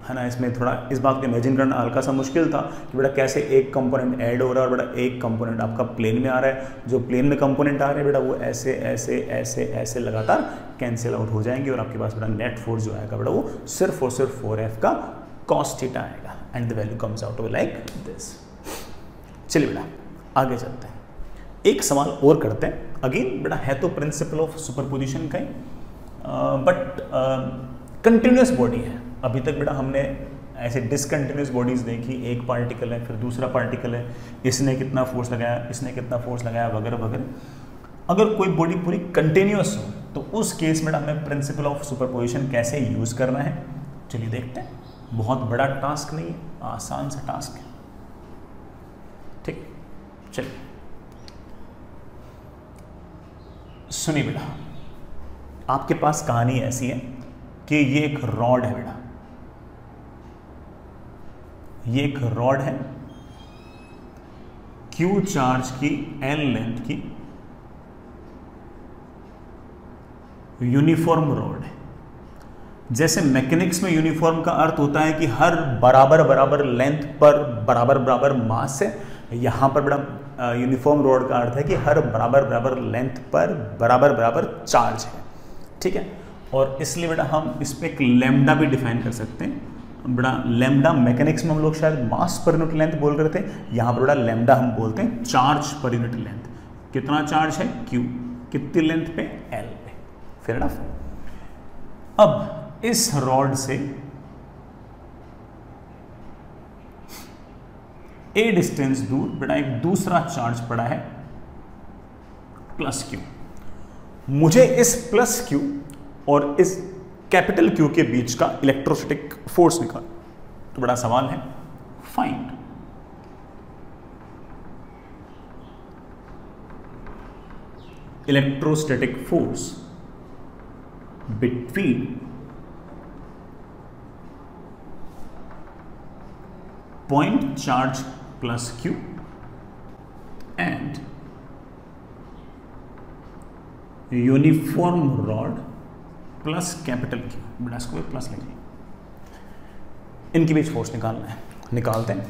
Speaker 1: है ना इसमें थोड़ा इस बात को इमेजिन करना हल्का सा मुश्किल था कि बेटा कैसे एक कंपोनेंट ऐड हो रहा है और बेटा एक कंपोनेंट आपका प्लेन में आ रहा है, जो प्लेन में कंपोनेंट आ रहे हैं बेटा वो ऐसे ऐसे ऐसे ऐसे लगातार कैंसिल आउट हो जाएंगे और आपके पास बेटा नेट फोर्स जो आएगा बेटा वो सिर्फ और सिर्फ 4F का cos थीटा आएगा and the value comes out like this. चलिए बेटा आगे चलते हैं, एक सवाल और करते हैं। अगेन बेटा है तो प्रिंसिपल ऑफ सुपरपोजिशन का ही, बट कंटिन्यूस बॉडी है। अभी तक बेटा हमने ऐसे डिसकंटिन्यूस बॉडीज देखी, एक पार्टिकल है फिर दूसरा पार्टिकल है, इसने कितना फोर्स लगाया इसने कितना फोर्स लगाया वगैरह वगैरह। अगर कोई बॉडी पूरी कंटिन्यूस हो तो उस केस में हमें प्रिंसिपल ऑफ सुपरपोजिशन कैसे यूज करना है, चलिए देखते हैं। बहुत बड़ा टास्क नहीं है, आसान सा टास्क है, ठीक। चलिए सुनिए बेटा, आपके पास कहानी ऐसी है कि ये एक रॉड है बेटा, ये एक रॉड है Q चार्ज की L लेंथ की, यूनिफॉर्म रॉड है। जैसे मैकेनिक्स में यूनिफॉर्म का अर्थ होता है कि हर बराबर बराबर लेंथ पर बराबर बराबर मास है, यहां पर बेटा यूनिफॉर्म रॉड का अर्थ है कि हर बराबर बराबर लेंथ पर बराबर बराबर चार्ज है, ठीक है। और इसलिए बेटा हम इस पर एक लैम्डा भी डिफाइन कर सकते हैं बेटा। लैम्डा मैकेनिक्स में हम लोग शायद मास पर यूनिट लेंथ बोल रहे थे, यहाँ पर बेटा लैम्डा हम बोलते हैं चार्ज पर यूनिट लेंथ। कितना चार्ज है Q, कितनी लेंथ पे L पे, फेयर इनफ। अब इस रॉड से A डिस्टेंस दूर बेटा एक दूसरा चार्ज पड़ा है प्लस Q। मुझे इस प्लस Q और इस कैपिटल Q के बीच का इलेक्ट्रोस्टैटिक फोर्स निकाल। तो बड़ा सवाल है find electrostatic force between point charge plus Q and uniform rod plus capital Q। बेटा इसको भी प्लस लिखिए, इनके बीच फोर्स निकालना है, निकालते हैं।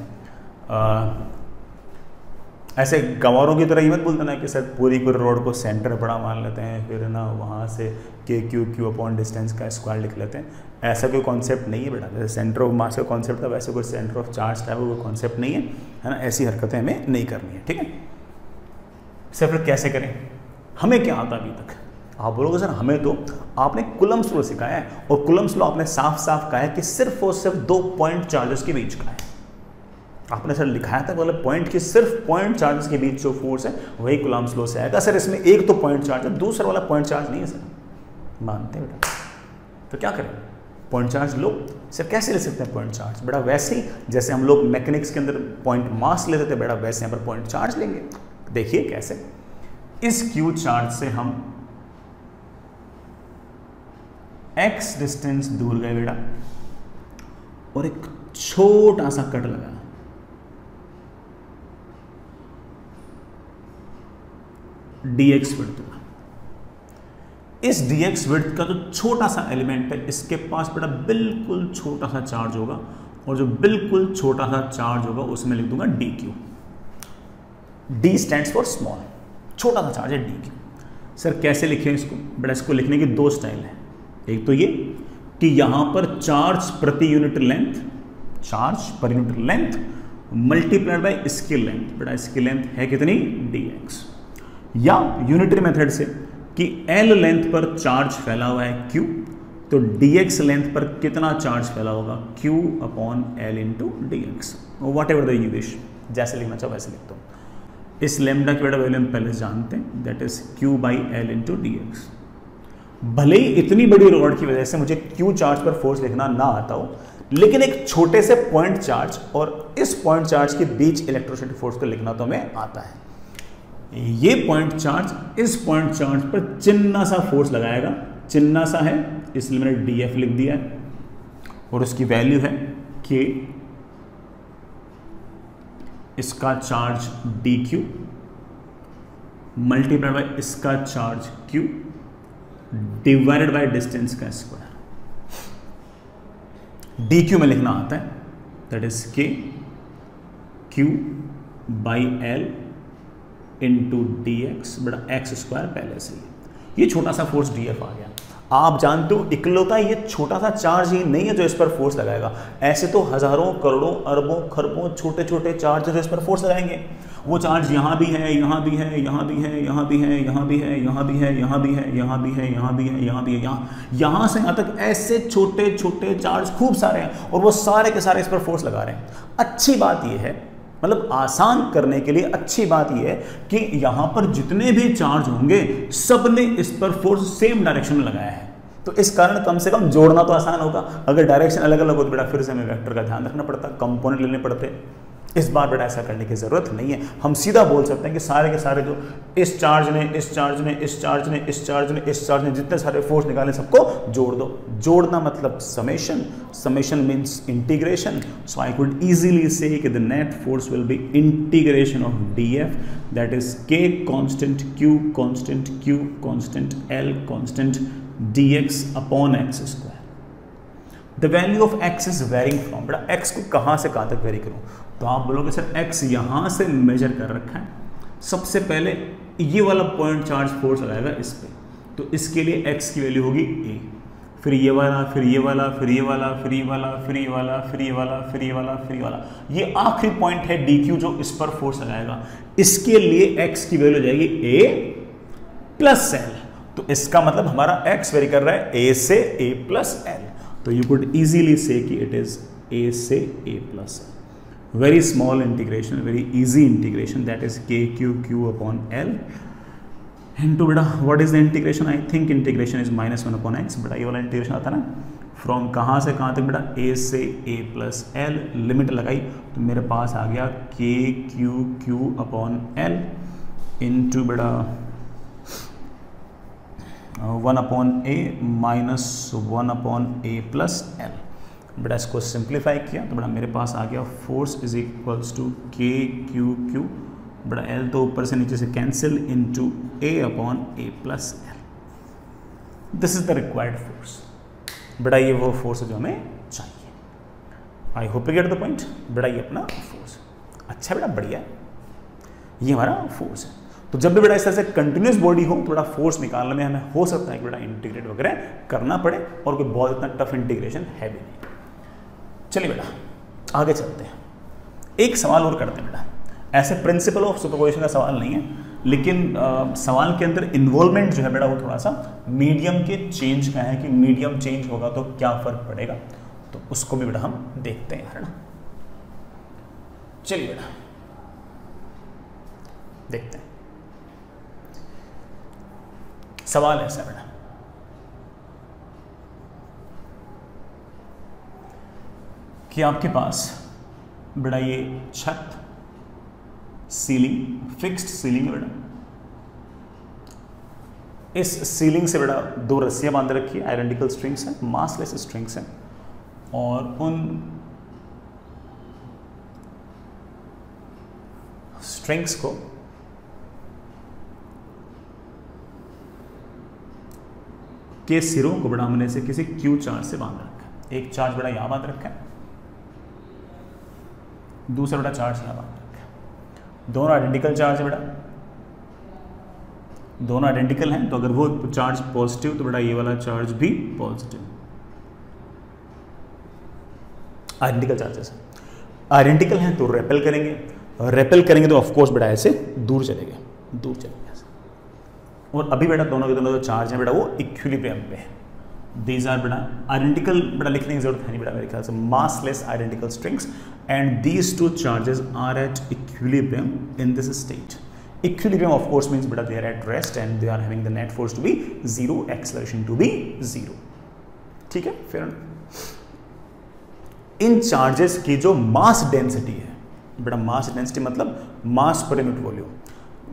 Speaker 1: ऐसे गवारों की तरह ही मत बोलते ना कि सर पूरी रॉड को सेंटर बड़ा मान लेते हैं, फिर ना वहाँ से KQ अपॉन डिस्टेंस का स्क्वायर लिख लेते हैं। ऐसा कोई कॉन्सेप्ट नहीं है बेटा। जैसे सेंटर ऑफ मास का कॉन्सेप्ट था वैसे कोई सेंटर ऑफ चार्ज टाइप का कोई कॉन्सेप्ट नहीं है ना। ऐसी हरकतें हमें नहीं करनी है, ठीक है। सर फिर कैसे करें, हमें क्या आता अभी तक? आप बोलोगे सर हमें तो आपने कुलम्ब्स लॉ सिखाया है, और कुलम्ब्स लॉ आपने साफ साफ कहा है कि सिर्फ और सिर्फ 2 पॉइंट चार्जेस के बीच का है। आपने सर लिखाया था मतलब पॉइंट की सिर्फ पॉइंट चार्जेस के बीच जो फोर्स है वही कुलम्ब्स लॉ से आएगा। सर इसमें एक तो पॉइंट चार्ज है, दूसरा वाला पॉइंट चार्ज नहीं है सर, मानते हैं बेटा। तो क्या करें, पॉइंट चार्ज लो। सर कैसे ले सकते हैं पॉइंट चार्ज? बेटा वैसे ही जैसे हम लोग मैकेनिक्स के अंदर पॉइंट मास लेते थे बेटा, वैसे यहाँ पर पॉइंट चार्ज लेंगे। देखिए कैसे, इस Q चार्ज से हम X डिस्टेंस दूर गए बेटा और एक छोटा सा कट लगा, dx विड्थ होगा। इस dx विड्थ का जो छोटा सा एलिमेंट है इसके पास बेटा बिल्कुल छोटा सा चार्ज होगा, और जो बिल्कुल छोटा सा चार्ज होगा उसमें लिख दूंगा dq। d stands for small, छोटा सा चार्ज है dq। सर कैसे लिखें इसको? बेटा इसको लिखने की दो स्टाइल है। एक तो ये कि यहां पर चार्ज प्रति unit length, charge per unit length multiplied by इसकी लेंथ। बेटा इसकी लेंथ है कितनी? dx। या यूनिटरी मेथड से कि l लेंथ पर चार्ज फैला हुआ है q, तो dx लेंथ पर कितना चार्ज फैला होगा? q upon l into dx। What ever the you wish, जैसे लिखना चाहो वैसे लिखता हूं। इस लेमडा की बेटा वैल्यू हम पहले जानते हैं, that is q by l into dx। भले ही इतनी बड़ी रॉड की वजह से मुझे q चार्ज पर फोर्स लिखना ना आता हो, लेकिन एक छोटे से पॉइंट चार्ज और इस पॉइंट चार्ज के बीच इलेक्ट्रोस्टैटिक फोर्स को लिखना तो हमें आता है। ये पॉइंट चार्ज इस पॉइंट चार्ज पर चिन्ना सा फोर्स लगाएगा, चिन्ना सा है इसलिए मैंने df लिख दिया है, और उसकी वैल्यू है कि इसका चार्ज dq मल्टीप्लाइड बाय इसका charge q divided by distance का स्क्वायर। dq में लिखना आता है, that is k q by l into dx। बड़ा x स्क्वायर पहले से ही, ये छोटा सा फोर्स df आ गया। आप जानते हो इकलौता ये छोटा सा चार्ज ही नहीं है जो इस पर फोर्स लगाएगा, ऐसे तो हजारों करोड़ों अरबों खरबों छोटे छोटे चार्ज जो इस पर फोर्स लगाएंगे। वो चार्ज यहाँ भी है, यहाँ भी है, यहाँ भी है, यहाँ भी है, यहाँ भी है, यहाँ भी है, यहाँ भी है, यहाँ भी है, यहाँ भी है, यहाँ भी है, यहाँ से यहाँ तक ऐसे छोटे छोटे चार्ज खूब सारे हैं, और वो सारे के सारे इस पर फोर्स लगा रहे हैं। अच्छी बात यह है, मतलब आसान करने के लिए अच्छी बात यह है कि यहां पर जितने भी चार्ज होंगे सब ने इस पर फोर्स सेम डायरेक्शन में लगाया है, तो इस कारण कम से कम जोड़ना तो आसान होगा। अगर डायरेक्शन अलग अलग हो तो बेटा फिर से हमें वेक्टर का ध्यान रखना पड़ता, कंपोनेंट लेने पड़ते। इस बार बेटा ऐसा करने की जरूरत नहीं है, हम सीधा बोल सकते हैं कि सारे के सारे जो इस चार्ज ने, इस चार्ज ने, इस चार्ज ने, इस चार्ज ने, इस चार्ज ने जितने सारे फोर्स निकाले सबको जोड़ दो। जोड़ना मतलब summation, summation means integration. So I could easily say that the net force will be integration of df, that is k constant, q constant, q constant, l constant, dx upon x square. The value of x is varying from, बेटा x को कहां से कहां तक वेरी करूं? तो आप बोलोगे सर x यहां से मेजर कर रखा है, सबसे पहले ये वाला पॉइंट चार्ज फोर्स लगाएगा इस पे, तो इसके लिए x की वैल्यू होगी a, फिर ये वाला, फिर ये वाला, फिर ये वाला, फिर ये वाला, फिर ये वाला, फिर ये वाला, फिर ये वाला, फिर ये वाला, ये आखिरी पॉइंट है dq जो इस पर फोर्स लगाएगा। इसके लिए x की वैल्यू हो जाएगी a प्लस l, तो इसका मतलब हमारा x वेरी कर रहा है a से a प्लस l, तो यू कुड इजीली से कि इट इज a से a plus l। Very small integration, very easy integration, that is k q upon l into बेटा what is the integration? I think integration is -1 upon x, बेटा ये वाला इंटीग्रेशन आता है ना, फ्रॉम कहाँ से कहाँ तक बेटा a से a प्लस l, लिमिट लगाई तो मेरे पास आ गया k q upon l into बेटा 1 upon a minus 1 upon a plus l। बेटा इसको सिंप्लीफाई किया तो बेटा मेरे पास आ गया फोर्स इज इक्वल्स टू के क्यू, बेटा एल तो ऊपर से नीचे से cancel into A upon A plus L. This is the required force. बेटा ये वो फोर्स है जो हमें चाहिए। I hope you get the point. बेटा ये अपना फोर्स, अच्छा बेटा बढ़िया, ये हमारा फोर्स है। तो जब भी बेटा इस तरह से कंटिन्यूस बॉडी हो तो बेटा फोर्स निकालने में हमें हो सकता है कि बेटा इंटीग्रेट वगैरह करना पड़े, और कोई बहुत इतना टफ इंटीग्रेशन है भी नहीं। चलिए बेटा आगे चलते हैं, एक सवाल और करते हैं बेटा। ऐसे प्रिंसिपल ऑफ सुपरपोजिशन का सवाल नहीं है, लेकिन सवाल के अंदर इन्वॉल्वमेंट जो है बेटा वो थोड़ा सा मीडियम के चेंज का है कि मीडियम चेंज होगा तो क्या फर्क पड़ेगा, तो उसको भी बेटा हम देखते हैं, है ना। चलिए बेटा देखते हैं। सवाल ऐसा बेटा कि आपके पास बेटा ये छत, सीलिंग, फिक्स्ड सीलिंग है बेटा। इस सीलिंग से बेटा दो रस्सियां बांध रखी है, आइडेंटिकल स्ट्रिंग्स हैं, मासलेस स्ट्रिंग्स हैं, और उन स्ट्रिंग्स को के सिरों को बड़ा हमने से किसी क्यू चार्ज से बांध रखा है। एक चार्ज बड़ा यहाँ बांध रखा है, दूसरा बड़ा चार्ज यहाँ बांध रखा है। दोनों आइडेंटिकल चार्ज है बेटा, दोनों आइडेंटिकल हैं, तो अगर वो चार्ज पॉजिटिव तो बेटा ये वाला चार्ज भी पॉजिटिव। आइडेंटिकल चार्जेस आइडेंटिकल हैं तो रेपेल करेंगे, रेपेल करेंगे तो ऑफकोर्स बेटा ऐसे दूर चलेंगे, दूर चलेंगे ऐसे। और अभी बेटा दोनों के दोनों जो चार्ज हैं बेटा वो इक्विलिब्रियम पे है। दीज आर बेटा आइडेंटिकल, बेटा लिखने की जरूरत है नहीं बेटा मेरे ख्याल से, massless identical strings and these two charges are at equilibrium in this state. Equilibrium of course means beta they are at rest and they are having the net force to be 0, acceleration to be 0. ठीक है, fair enough. इन चार्जेस की जो मास डेंसिटी है बेटा, मास डेंसिटी मतलब मास पर यूनिट वॉल्यूम।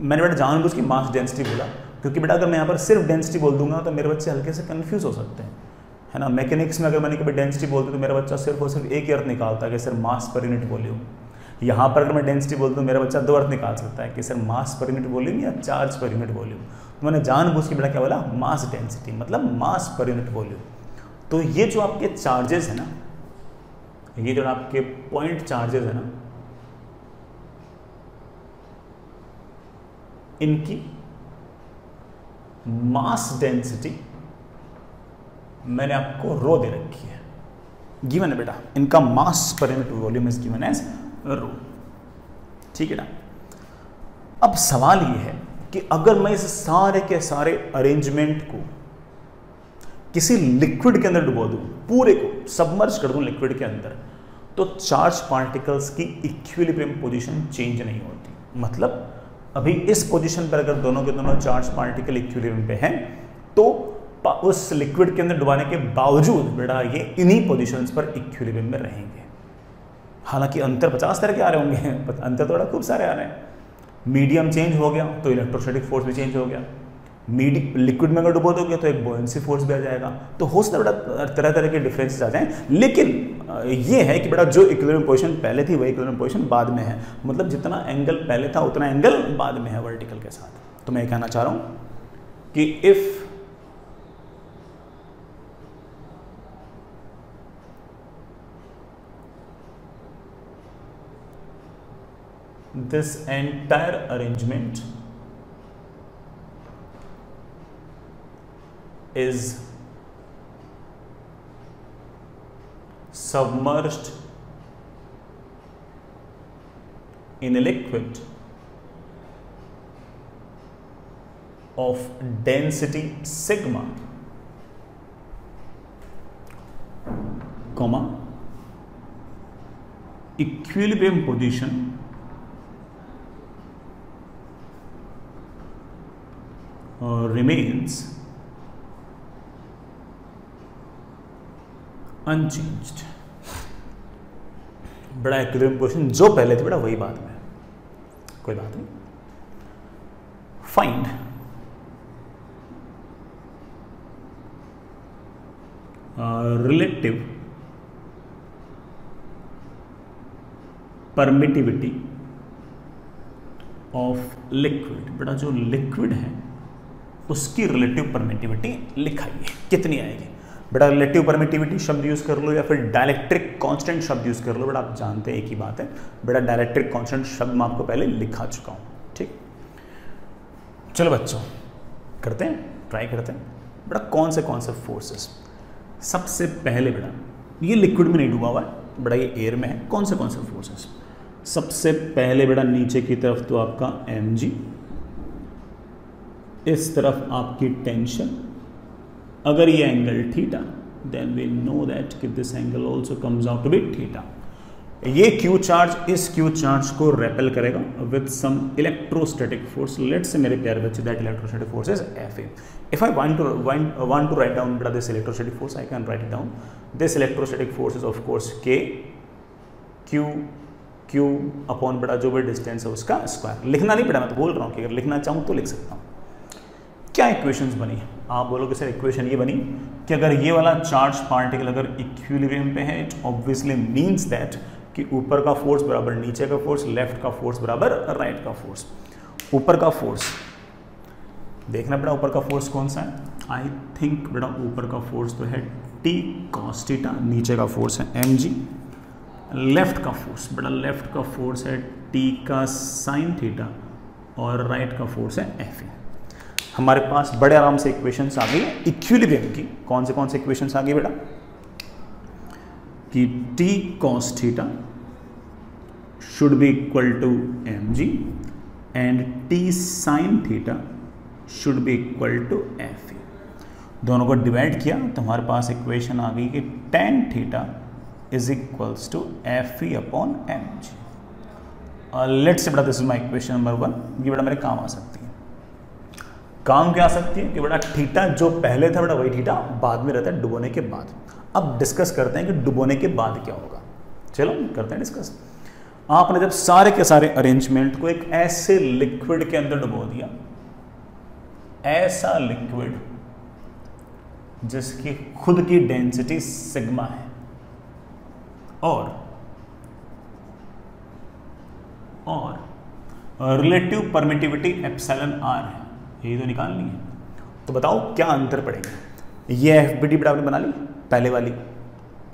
Speaker 1: मैंने बेटा जानबूझ के मास डेंसिटी बोला क्योंकि बेटा अगर मैं यहाँ पर सिर्फ डेंसिटी बोल दूंगा तो मेरे बच्चे हल्के से कंफ्यूज हो सकते हैं, है ना। मैकेनिक्स में अगर मैंने कभी डेंसिटी बोलते तो मेरा बच्चा सिर्फ और सिर्फ एक ही अर्थ निकालता है कि सर मास पर यूनिट वॉल्यूम। यहाँ पर अगर मैं डेंसिटी बोलता हूँ मेरा बच्चा दो अर्थ निकाल सकता है कि सर मास पर यूनिट वॉल्यूम या चार्ज पर यूनिट वॉल्यूम। तो मैंने जानबूझ के बेटा क्या बोला, मास डेंसिटी मतलब मास पर यूनिट वॉल्यूम। तो ये जो आपके चार्जेस है ना, ये जो आपके पॉइंट चार्जेस है ना, इनकी मास डेंसिटी मैंने आपको रो दे रखी है, गिवन है बेटा। इनका mass per unit volume is given as rho, ठीक है ना। अब सवाल ये है कि अगर मैं इस सारे के सारे अरेंजमेंट को किसी लिक्विड के अंदर डुबो दूं, पूरे को सबमर्ज कर दूं लिक्विड के अंदर, तो चार्ज पार्टिकल्स की इक्विलिब्रियम पोजीशन चेंज नहीं होती। मतलब अभी इस पोजीशन पर अगर दोनों के दोनों चार्ज पार्टिकल इक्विलिब्रियम पे हैं तो उस लिक्विड के अंदर डुबाने के बावजूद बेटा ये इन्हीं पोजीशंस पर इक्विलिब्रियम में रहेंगे। हालांकि अंतर 50 तरह के आ रहे होंगे, अंतर थोड़ा खूब सारे आ रहे हैं। मीडियम चेंज हो गया तो इलेक्ट्रोस्टैटिक फोर्स भी चेंज हो गया, लिक्विड में अगर डुबो दोगे तो एक बॉयंसी फोर्स भी आ जाएगा। तो हो सकता है बेटा तरह तरह के डिफरेंसेस आ जाएं, लेकिन ये है कि बेटा जो इक्विलिब्रियम पोजीशन पहले थी वही इक्विलिब्रियम पोजीशन बाद में है। मतलब जितना एंगल पहले था उतना एंगल बाद में है वर्टिकल के साथ। तो मैं ये कहना चाह रहा हूं कि if this entire arrangement is submerged in a liquid of density sigma, comma, equilibrium position remains unchanged। बड़ा इक्विलिब्रियम पोजीशन जो पहले थी बेटा वही बाद में, कोई बात नहीं। Find relative permittivity of liquid. बेटा जो लिक्विड है उसकी रिलेटिव परमिटिविटी लिखाइए, कितनी आएगी। बेटा रिलेटिव परमिटिविटी शब्द यूज कर लो या फिर डायलेक्ट्रिक कांस्टेंट शब्द यूज कर लो। बेटा आप जानते हैं एक ही बात है, बेटा डायलेक्ट्रिक कांस्टेंट शब्द मैं आपको पहले लिखा चुका हूं, ठीक। चलो बच्चों करते हैं, ट्राई करते हैं। बेटा कौन से फोर्सेस, सबसे पहले बेटा ये लिक्विड में नहीं डूबा हुआ है, बेटा ये एयर में है। कौन से फोर्सेस, सबसे पहले बेटा नीचे की तरफ तो आपका mg, इस तरफ आपकी टेंशन। अगर ये angle theta, then we know that कि this angle also comes out to be theta. ये क्यू चार्ज इस क्यू चार्ज को रेपेल करेगा with some electrostatic force. Let's say मेरे प्यारे बच्चे that electrostatic force is Fa। If I want to write down बेटा this electrostatic force, I can write it down. This electrostatic force is of course K Q upon बेटा जो भी डिस्टेंस है उसका स्क्वायर। लिखना नहीं बेटा, मैं तो बोल रहा हूँ कि अगर लिखना चाहूँ तो लिख सकता हूँ। क्या इक्वेशंस बनी, आप बोलोगे सर इक्वेशन ये बनी कि अगर ये वाला चार्ज पार्टिकल अगर इक्विलिब्रियम पे है, इट ऑब्वियसली मींस दैट कि ऊपर का फोर्स बराबर नीचे का फोर्स, लेफ्ट का फोर्स बराबर राइट का फोर्स। ऊपर का फोर्स देखना पड़ा, ऊपर का फोर्स कौन सा है, आई थिंक बेटा ऊपर का फोर्स तो है टी कॉस थीटा, नीचे का फोर्स है एम जी, लेफ्ट का फोर्स बेटा लेफ्ट का फोर्स है टी का साइन थीटा और राइट का फोर्स है एफ ई। हमारे पास बड़े आराम से इक्वेशंस आ गई इक्विलिब्रियम की। कौन से इक्वेशंस आ गई बेटा कि T cos theta should be equal to M G and T sine theta should be equal to F E. दोनों को डिवाइड किया तो हमारे पास इक्वेशन आ गई कि tan theta is equals to F E upon M G. Let's say बेटा this is my equation number 1। ये बेटा मेरे काम आ सकती है। काम क्या आ सकती है कि बेटा थीटा जो पहले था बेटा वही थीटा बाद में रहता है डुबोने के बाद। अब डिस्कस करते हैं कि डुबोने के बाद क्या होगा। चलो करते हैं डिस्कस। आपने जब सारे के सारे अरेंजमेंट को एक ऐसे लिक्विड के अंदर डुबो दिया, ऐसा लिक्विड जिसकी खुद की डेंसिटी सिग्मा है और रिलेटिव परमिटिविटी एप्सिलॉन आर है, यही तो निकालनी है। तो बताओ क्या अंतर पड़ेगा। ये एफबीडी बेटा आपने बना ली पहले वाली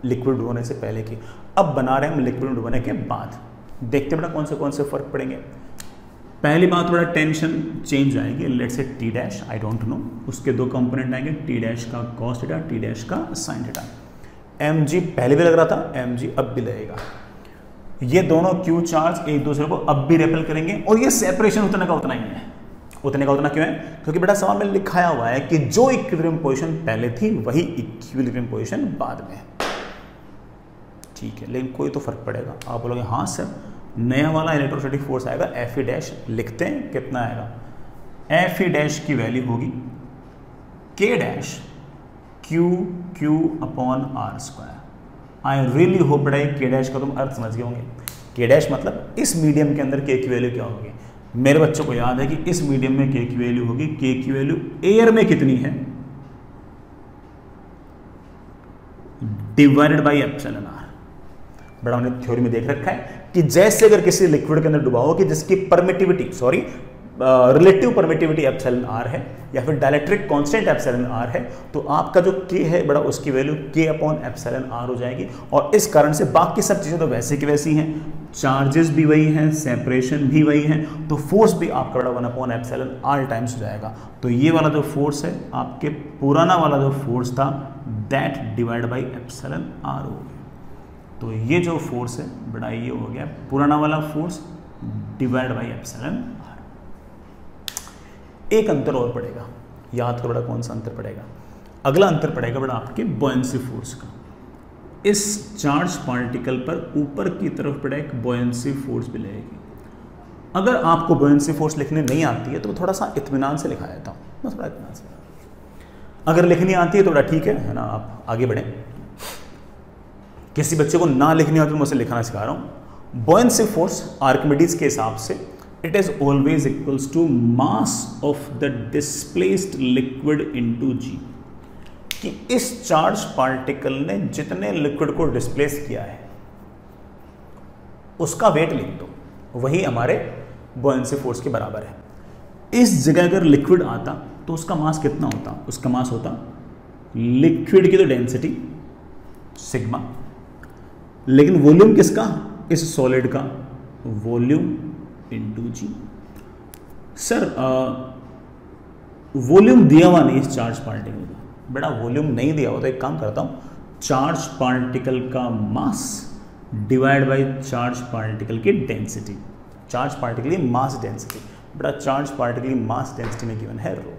Speaker 1: लिक्विड डुबोने से पहले की, अब बना रहे हैं हम लिक्विड डुबोने के बाद। देखते बेटा कौन से फर्क पड़ेंगे। पहली बात बड़ा टेंशन चेंज आएगी, let's say T dash, I don't know, उसके दो कंपोनेंट आएंगे, टी डैश का कॉस थीटा, टी डैश का साइन थीटा। एम जी पहले भी लग रहा था, एम जी अब भी लगेगा। ये दोनों क्यू चार्ज एक दूसरे को अब भी रेपेल करेंगे और ये सेपरेशन उतने का उतना ही है। उतने का उतना क्यों है? क्योंकि बेटा सवाल में लिखाया हुआ है कि जो इक्विलिब्रियम पोजीशन पहले थी वही इक्विलिब्रियम पोजीशन बाद में है। ठीक है, लेकिन कोई तो फर्क पड़ेगा। आप बोलोगे हाँ सर, नया वाला इलेक्ट्रोस्टैटिक फोर्स आएगा एफ ई डैश, लिखते हैं कितना आएगा। एफ ई डैश की वैल्यू होगी K dash Q Q upon R square. I really hope बेटा के डैश का तुम अर्थ समझ गए होंगे। के डैश मतलब इस मीडियम के अंदर के की वैल्यू क्या होगी। मेरे बच्चों को याद है कि इस मीडियम में के की वैल्यू होगी, के की वैल्यू एयर में कितनी है डिवाइडेड बाई एप्सिलॉन आर। बड़ा हमने थ्योरी में देख रखा है कि जैसे अगर किसी लिक्विड के अंदर डुबाओ कि जिसकी permittivity relative permittivity epsilon R है या फिर डाइलेक्ट्रिक कांस्टेंट एप्सिलॉन आर है, तो आपका जो के है बड़ा उसकी वैल्यू के अपॉन एप्सिलॉन आर हो जाएगी। और इस कारण से बाकी सब चीज़ें तो वैसे की वैसी हैं, चार्जेस भी वही हैं, सेपरेशन भी वही है, तो फोर्स भी आपका बड़ा 1 अपॉन एप्सिलॉन आर टाइम्स हो जाएगा। तो ये वाला जो फोर्स है आपके पुराना वाला जो फोर्स था that divide by epsilon R हो गया। तो ये जो फोर्स है बड़ा ये हो गया पुराना वाला force divide by epsilon R. एक अंतर और पड़ेगा, याद करो बड़ा कौन सा अंतर पड़ेगा। अगला अंतर पड़ेगा बड़ा आपके बॉयंसी फोर्स का। इस चार्ज पार्टिकल पर ऊपर की तरफ बड़ा एक बॉयंसी फोर्स भी लगेगी। अगर आपको बॉयंसी फोर्स लिखने नहीं आती है तो थोड़ा सा इत्मीनान से लिखा देता हूँ, बस थोड़ा इत्मीनान से। अगर लिखनी आती है तो बड़ा ठीक है ना, आप आगे बढ़ें। किसी बच्चे को ना लिखनी आती तो मैं उसे लिखना सिखा रहा हूँ। बॉयंसी फोर्स आर्किमिडीज के हिसाब से it is always equals to mass of the displaced liquid into G. कि इस चार्ज पार्टिकल ने जितने लिक्विड को डिस्प्लेस किया है उसका वेट लिख दो, वही हमारे बॉयंसी फोर्स के बराबर है। इस जगह अगर लिक्विड आता तो उसका मास कितना होता? उसका मास होता लिक्विड की तो डेंसिटी सिग्मा, लेकिन वॉल्यूम किसका? इस सॉलिड का वॉल्यूम इनटू जी। सर वॉल्यूम दिया हुआ नहीं इस चार्ज पार्टिकल का। बेटा वॉल्यूम नहीं दिया हुआ तो एक काम करता हूं, चार्ज पार्टिकल का mass divide by charge particle की डेंसिटी। चार्ज पार्टिकल की मास डेंसिटी, बेटा चार्ज पार्टिकल की मास डेंसिटी में गिवन है रो।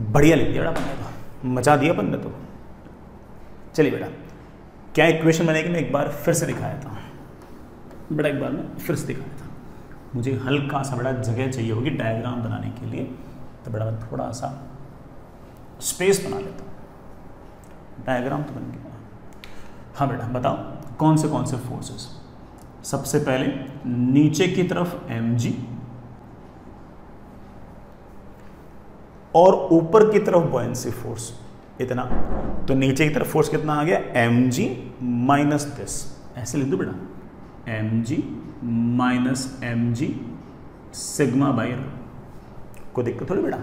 Speaker 1: बढ़िया लिख दिया बेटा, बनेगा, मचा दिया अपन ने तो। चलिए बेटा क्या इक्वेशन बनेगी मैं एक बार फिर से दिखाया था। बड़ा एक बार मैं फिर से दिखाया था, मुझे हल्का सा बड़ा जगह चाहिए होगी डायग्राम बनाने के लिए, तो बड़ा थोड़ा सा स्पेस बना लेता हूँ। डायग्राम तो बन गया। हाँ बेटा बताओ कौन से फोर्सेस। सबसे पहले नीचे की तरफ mg और ऊपर की तरफ बॉयंसी फोर्स इतना। तो नीचे की तरफ फोर्स कितना आ गया? mg माइनस दिस, ऐसे लिख दो बेटा, mg minus mg sigma by रो। कोई दिक्कत थोड़ी बेटा।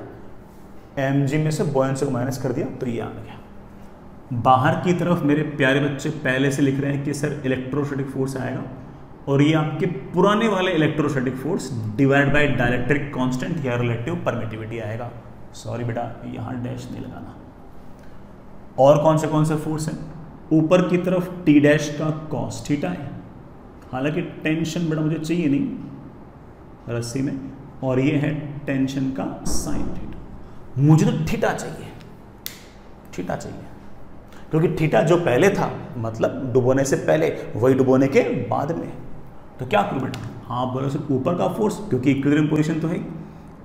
Speaker 1: mg में से बॉयंसी को माइनस कर दिया तो ये आ गया। बाहर की तरफ मेरे प्यारे बच्चे पहले से लिख रहे हैं कि सर इलेक्ट्रोस्टैटिक फोर्स आएगा, और ये आपके पुराने वाले electrostatic force divide by dielectric constant या रिलेटिव परमिटिविटी आएगा। सॉरी बेटा, यहाँ डैश नहीं लगाना। और कौन से फोर्स हैं? ऊपर की तरफ टी डैश का कॉस थीटा है, हालांकि टेंशन बेटा मुझे चाहिए नहीं रस्सी में, और ये है टेंशन का साइन थीटा। मुझे तो थीटा चाहिए, थीटा चाहिए, क्योंकि थीटा जो पहले था मतलब डुबोने से पहले, वही डुबोने के बाद में। तो क्या करूँ बेटा? हाँ बोलो सिर्फ ऊपर का फोर्स, क्योंकि इक्विलिब्रियम पोजीशन तो है,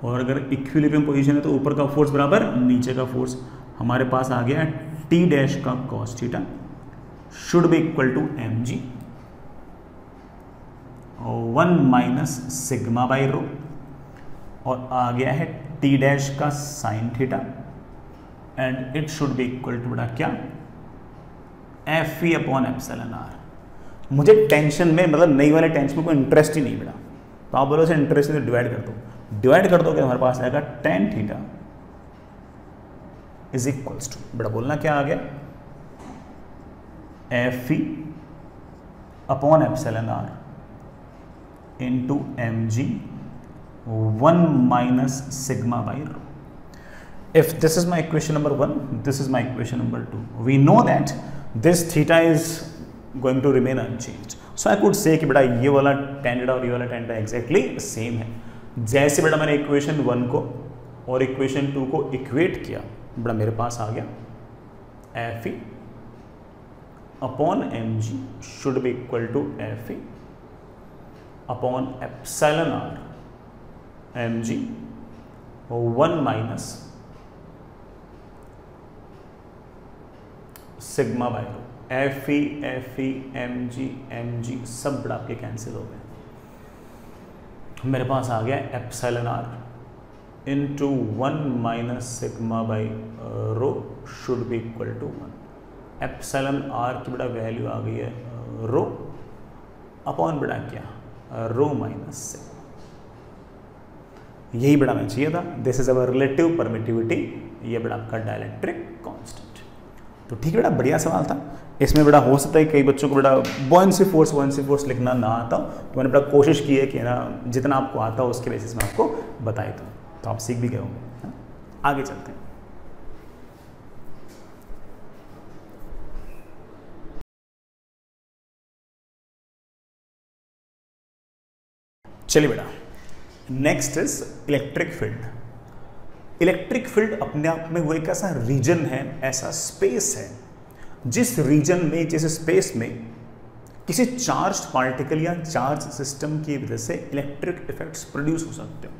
Speaker 1: और अगर इक्विलिब्रियम पोजीशन है तो ऊपर का फोर्स बराबर नीचे का फोर्स। हमारे पास आ गया टी डैश का cos theta should be equal to mg 1 minus sigma by rho, और आ गया है टी डैश का sine theta and it should be equal to बेटा क्या? Fe upon epsilon r. मुझे टेंशन में मतलब नई वाले टेंशन में कोई इंटरेस्ट ही नहीं बेटा, तो आप बोलो से इंटरेस्ट में डिवाइड कर दो, डिवाइड कर दो कि हमारे पास आएगा tan theta is equals to बेटा बोलना क्या आ गया? Fe upon epsilon r into mg 1 minus sigma by rho. If this is my equation number 1, this is my equation number 2. We know that this theta is going to remain unchanged. So I could say कि बेटा ये वाला tan theta और ये वाला tan theta exactly same है। जैसे बेटा मैंने इक्वेशन 1 को और इक्वेशन 2 को इक्वेट किया, बेटा मेरे पास आ गया Fe upon mg should be equal to Fe upon epsilon r mg 1 minus sigma by rho. Fe mg सब बड़ा आपके कैंसिल हो गए। मेरे पास आ गया epsilon r into 1 minus sigma by rho should be equal to 1। Epsilon r की बड़ा वैल्यू आ गई है रो अपॉन बड़ा क्या? Rho minus sigma. यही बड़ा मैं चाहिए था। This is our relative permittivity, ये बड़ा आपका डाइलेक्ट्रिक कांस्टेंट। तो ठीक है बेटा, बढ़िया सवाल था। इसमें बेटा हो सकता है कई बच्चों को बेटा बॉयंसी फोर्स लिखना ना आता हो, तो मैंने बेटा कोशिश की है कि ना जितना आपको आता हो उसके बेसिस में आपको बताई दूँ, तो आप सीख भी गए होंगे। आगे चलते हैं। चलिए बेटा, next is electric field. Electric field अपने आप में वो एक ऐसा रीजन है, ऐसा स्पेस है, जिस रीजन में, जिस स्पेस में किसी चार्ज पार्टिकल या चार्ज सिस्टम की वजह से इलेक्ट्रिक इफेक्ट्स प्रोड्यूस हो सकते हो।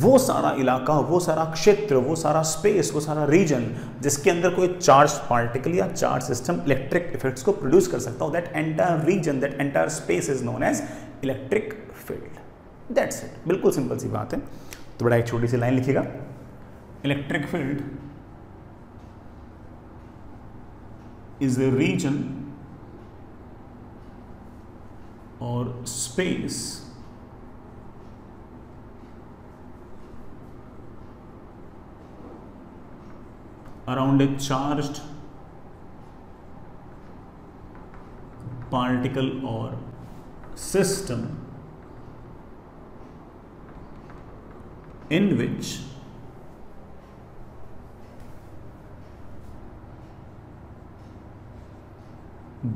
Speaker 1: वो सारा इलाका, वो सारा क्षेत्र, वो सारा स्पेस, वो सारा रीजन जिसके अंदर कोई चार्ज पार्टिकल या चार्ज सिस्टम इलेक्ट्रिक इफेक्ट्स को प्रोड्यूस कर सकता हो, that entire region, that entire space is known as electric field. That's it, बिल्कुल सिंपल सी बात है। तो बड़ा एक छोटी सी लाइन लिखिएगा, electric field is a region or space around a charged particle or system in which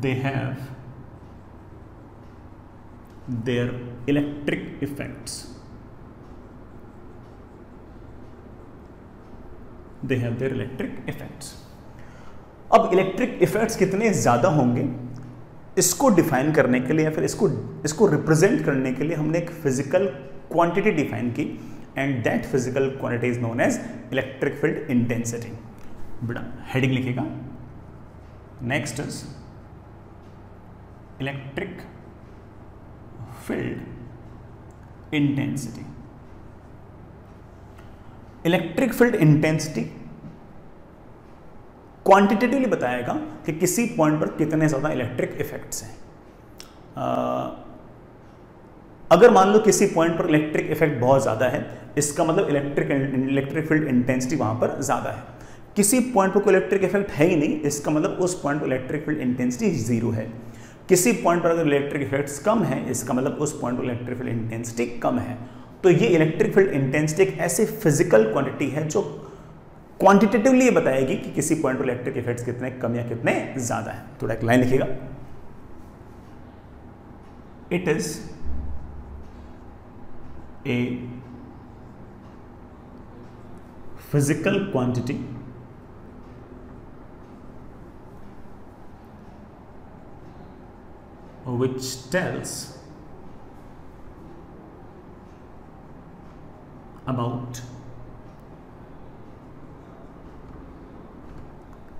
Speaker 1: they have their electric effects. They have their electric effects. अब इलेक्ट्रिक इफेक्ट्स कितने ज़्यादा होंगे इसको डिफाइन करने के लिए या फिर इसको रिप्रेजेंट करने के लिए हमने एक फिजिकल क्वांटिटी डिफाइन की, and that physical quantity is known as electric field intensity. बेटा हेडिंग लिखेगा, next is electric field intensity. Electric field intensity quantitatively बताएगा कि किसी पॉइंट पर कितने ज़्यादा इलेक्ट्रिक इफेक्ट्स हैं। अगर मान लो किसी पॉइंट पर इलेक्ट्रिक इफेक्ट बहुत ज़्यादा है, इसका मतलब इलेक्ट्रिक फील्ड इंटेंसिटी वहाँ पर ज़्यादा है। किसी पॉइंट पर कोई इलेक्ट्रिक इफेक्ट है ही नहीं, इसका मतलब उस पॉइंट पर इलेक्ट्रिक फील्ड इंटेंसिटी 0 है। किसी पॉइंट पर अगर इलेक्ट्रिक इफेक्ट्स कम है, इसका मतलब उस पॉइंट पर इलेक्ट्रिक फील्ड इंटेंसिटी कम है। तो ये इलेक्ट्रिक फील्ड इंटेंसिटी एक ऐसी फिजिकल क्वांटिटी है जो क्वांटिटेटिवली बताएगी कि किसी पॉइंट पर इलेक्ट्रिक इफेक्ट्स कितने कम या कितने ज़्यादा है। थोड़ा एक लाइन लिखिएगा, it is a physical quantity which tells about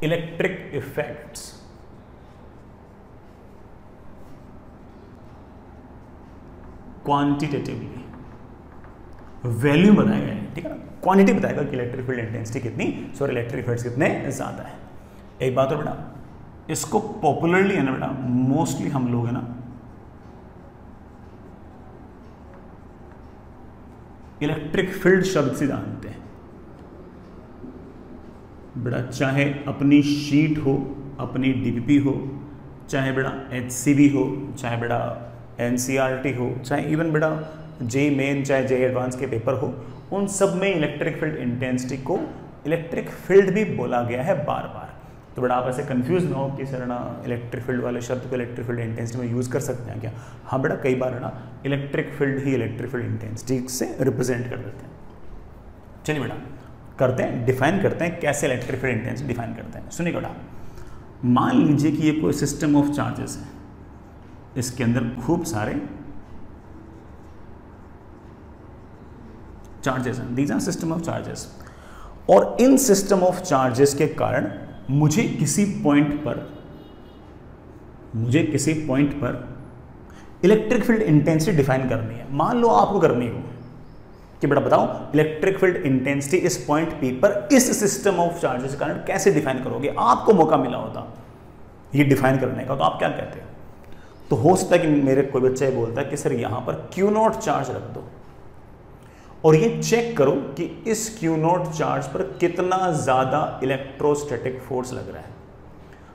Speaker 1: electric effects quantitatively। Value बताएगा, ठीक है ना, क्वांटिटी बताएगा कि इलेक्ट्रिक फील्ड इंटेंसिटी कितनी, सॉरी इलेक्ट्रिक फील्ड्स कितने ज़्यादा है। एक बात और बेटा, इसको पॉपुलरली है ना बेटा, मोस्टली हम लोग है ना इलेक्ट्रिक फील्ड शब्द से जानते हैं बेटा, चाहे अपनी शीट हो, अपनी डीपीपी हो, चाहे बेटा एचसीबी हो, चाहे बेटा एनसीईआरटी हो, चाहे इवन बेटा जे मेन चाहे जे एडवांस के पेपर हो, उन सब में इलेक्ट्रिक फील्ड इंटेंसिटी को इलेक्ट्रिक फील्ड भी बोला गया है बार बार। तो बेटा आप ऐसे कंफ्यूज ना हो कि सर ना इलेक्ट्रिक फील्ड वाले शब्द को इलेक्ट्रिक फील्ड इंटेंसिटी में यूज़ कर सकते हैं क्या? हाँ बेटा, कई बार है ना इलेक्ट्रिक फील्ड ही इलेक्ट्रिक फील्ड इंटेंसिटी से रिप्रेजेंट कर देते हैं। चलिए बेटा करते हैं, डिफाइन करते हैं कैसे इलेक्ट्रिक फील्ड इंटेंसिटी डिफाइन करते हैं। सुनिए बेटा, मान लीजिए कि ये कोई सिस्टम ऑफ चार्जेस है, इसके अंदर खूब सारे चार्जेस हैं, these are system of charges, और इन सिस्टम ऑफ चार्जेस के कारण मुझे किसी पॉइंट पर इलेक्ट्रिक फील्ड इंटेंसिटी डिफाइन करनी है। मान लो आपको करनी हो कि बेटा बताओ इलेक्ट्रिक फील्ड इंटेंसिटी इस पॉइंट पी पर इस सिस्टम ऑफ चार्जेस के कारण कैसे डिफाइन करोगे। आपको मौका मिला होता ये डिफाइन करने का, तो आप क्या कहते हो? तो हो सकता है कि मेरे कोई बच्चा ये बोलता है कि सर यहां पर Q0 चार्ज रख दो और ये चेक करो कि इस Q0 चार्ज पर कितना ज्यादा इलेक्ट्रोस्टैटिक फोर्स लग रहा है।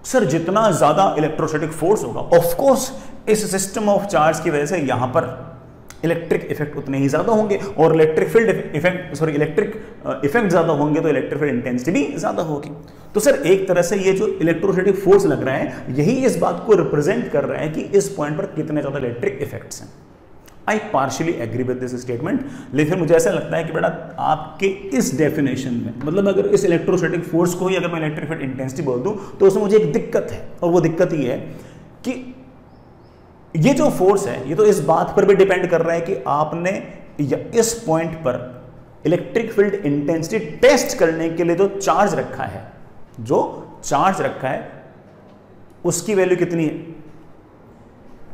Speaker 1: सर जितना ज्यादा इलेक्ट्रोस्टैटिक फोर्स होगा, ऑफ कोर्स इस सिस्टम ऑफ चार्ज की वजह से यहां पर इलेक्ट्रिक इफेक्ट उतने ही ज्यादा होंगे, और इलेक्ट्रिक इफेक्ट ज्यादा होंगे तो इलेक्ट्रिक फील्ड इंटेंसिटी भी ज्यादा होगी। तो सर एक तरह से ये जो इलेक्ट्रोस्टैटिक फोर्स लग रहा है यही इस बात को रिप्रेजेंट कर रहा है कि इस पॉइंट पर कितने ज्यादा इलेक्ट्रिक इफेक्ट्स हैं। I partially agree with this statement, लेकिन मुझे ऐसा लगता है कि बेटा आपके इस डेफिनेशन में, मतलब अगर इस इलेक्ट्रोस्टैटिक फोर्स को ही अगर मैं इलेक्ट्रिक फील्ड इंटेंसिटी बोल दूं तो उसमें मुझे एक दिक्कत है, और वो दिक्कत ये है कि ये जो फोर्स है ये तो इस बात पर भी डिपेंड कर रहा है कि आपने इस पॉइंट पर इलेक्ट्रिक फील्ड इंटेंसिटी टेस्ट करने के लिए जो चार्ज रखा है उसकी वैल्यू कितनी है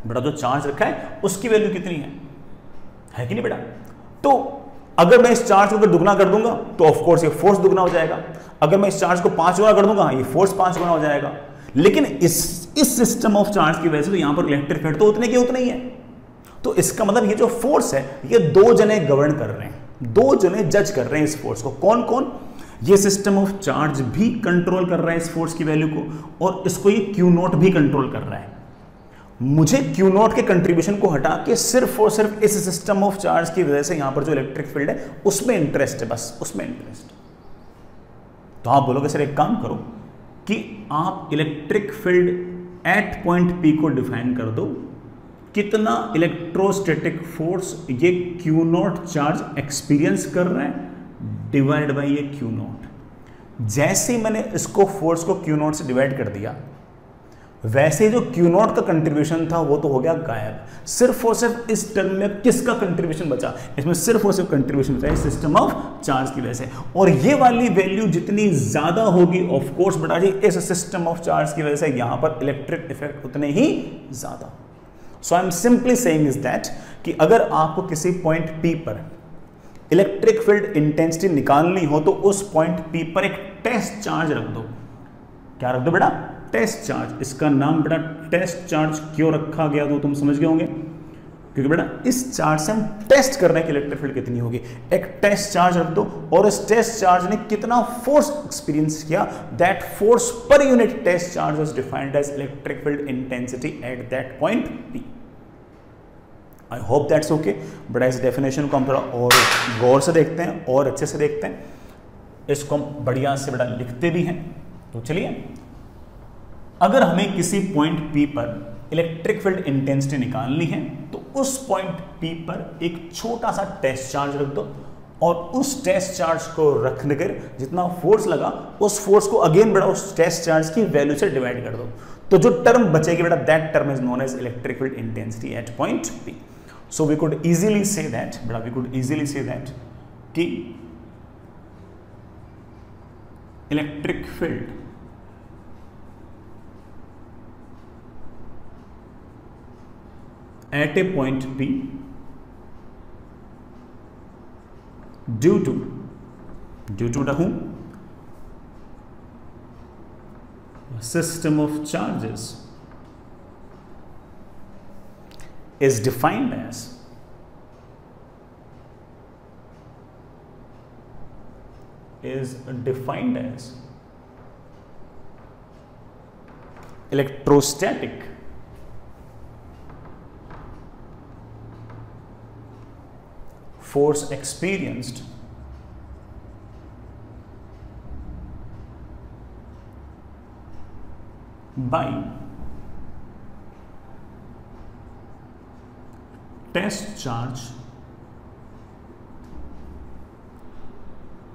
Speaker 1: बेटा, जो चार्ज रखा है उसकी वैल्यू कितनी है कि नहीं बेटा। तो अगर मैं इस चार्ज को दुगना कर दूंगा तो ऑफ कोर्स ये फोर्स दुगना हो जाएगा, अगर मैं इस चार्ज को 5 गुना कर दूंगा ये फोर्स 5 गुना हो जाएगा। लेकिन इस सिस्टम ऑफ चार्ज की वजह से तो यहां पर इलेक्ट्रिक फील्ड तो उतने के उतने ही है। तो इसका मतलब ये जो फोर्स है ये 2 जने गवर्न कर रहे हैं, 2 जने जज कर रहे हैं इस फोर्स को। कौन कौन? ये सिस्टम ऑफ चार्ज भी कंट्रोल कर रहा है इस फोर्स की वैल्यू को, और इसको ये Q0 भी कंट्रोल कर रहा है। मुझे Q0 के कंट्रीब्यूशन को हटा के सिर्फ और सिर्फ इस सिस्टम ऑफ चार्ज की वजह से यहां पर जो इलेक्ट्रिक फील्ड है उसमें इंटरेस्ट है, बस उसमें इंटरेस्ट। तो आप बोलोगे सर एक काम करो कि आप electric field at point P को डिफाइन कर दो, कितना इलेक्ट्रोस्टैटिक फोर्स ये Q0 चार्ज एक्सपीरियंस कर रहा है डिवाइड बाई ये Q0। जैसे ही मैंने इसको फोर्स को Q0 से डिवाइड कर दिया, वैसे जो Q0 का कंट्रीब्यूशन था वो तो हो गया गायब। सिर्फ और सिर्फ इस टर्म में किसका कंट्रीब्यूशन बचा? इसमें सिर्फ और सिर्फ कंट्रीब्यूशन बचा इस सिस्टम ऑफ चार्ज की वजह से। और ये वाली वैल्यू जितनी ज्यादा होगी ऑफ कोर्स बेटा जी इस सिस्टम ऑफ चार्ज की वजह से यहां पर इलेक्ट्रिक इफेक्ट उतने ही ज्यादा। So I am simply saying is that कि अगर आपको किसी पॉइंट P पर इलेक्ट्रिक फील्ड इंटेंसिटी निकालनी हो तो उस पॉइंट P पर एक टेस्ट चार्ज रख दो। क्या रख दो बेटा? Test charge. इसका नाम बेटा टेस्ट चार्ज क्यों रखा गया तो तुम समझ गए होंगे, क्योंकि बेटा इस चार्ज से हम टेस्ट कर रहे हैं कि इलेक्ट्रिक फील्ड कितनी होगी। एक टेस्ट चार्ज रख दो और इस टेस्ट चार्ज ने कितना फोर्स एक्सपीरियंस किया, दैट फोर्स पर unit test charge is defined as electric field intensity at that point P। I hope that's okay. बड़ा इस डेफिनेशन को हम थोड़ा और गौर से देखते हैं और अच्छे से देखते हैं, इसको हम बढ़िया से बड़ा लिखते भी हैं। तो चलिए, अगर हमें किसी पॉइंट P पर इलेक्ट्रिक फील्ड इंटेंसिटी निकालनी है तो उस पॉइंट P पर एक छोटा सा टेस्ट चार्ज रख दो और उस टेस्ट चार्ज को रखने कर जितना फोर्स लगा उस फोर्स को अगेन बेटा उस टेस्ट चार्ज की वैल्यू से डिवाइड कर दो, तो जो टर्म बचेगी बेटा that term is known as electric field intensity at point P। So we could easily say that बेटा we could easily say that कि electric field at a point P due to the whom system of charges is defined as electrostatic force experienced by test charge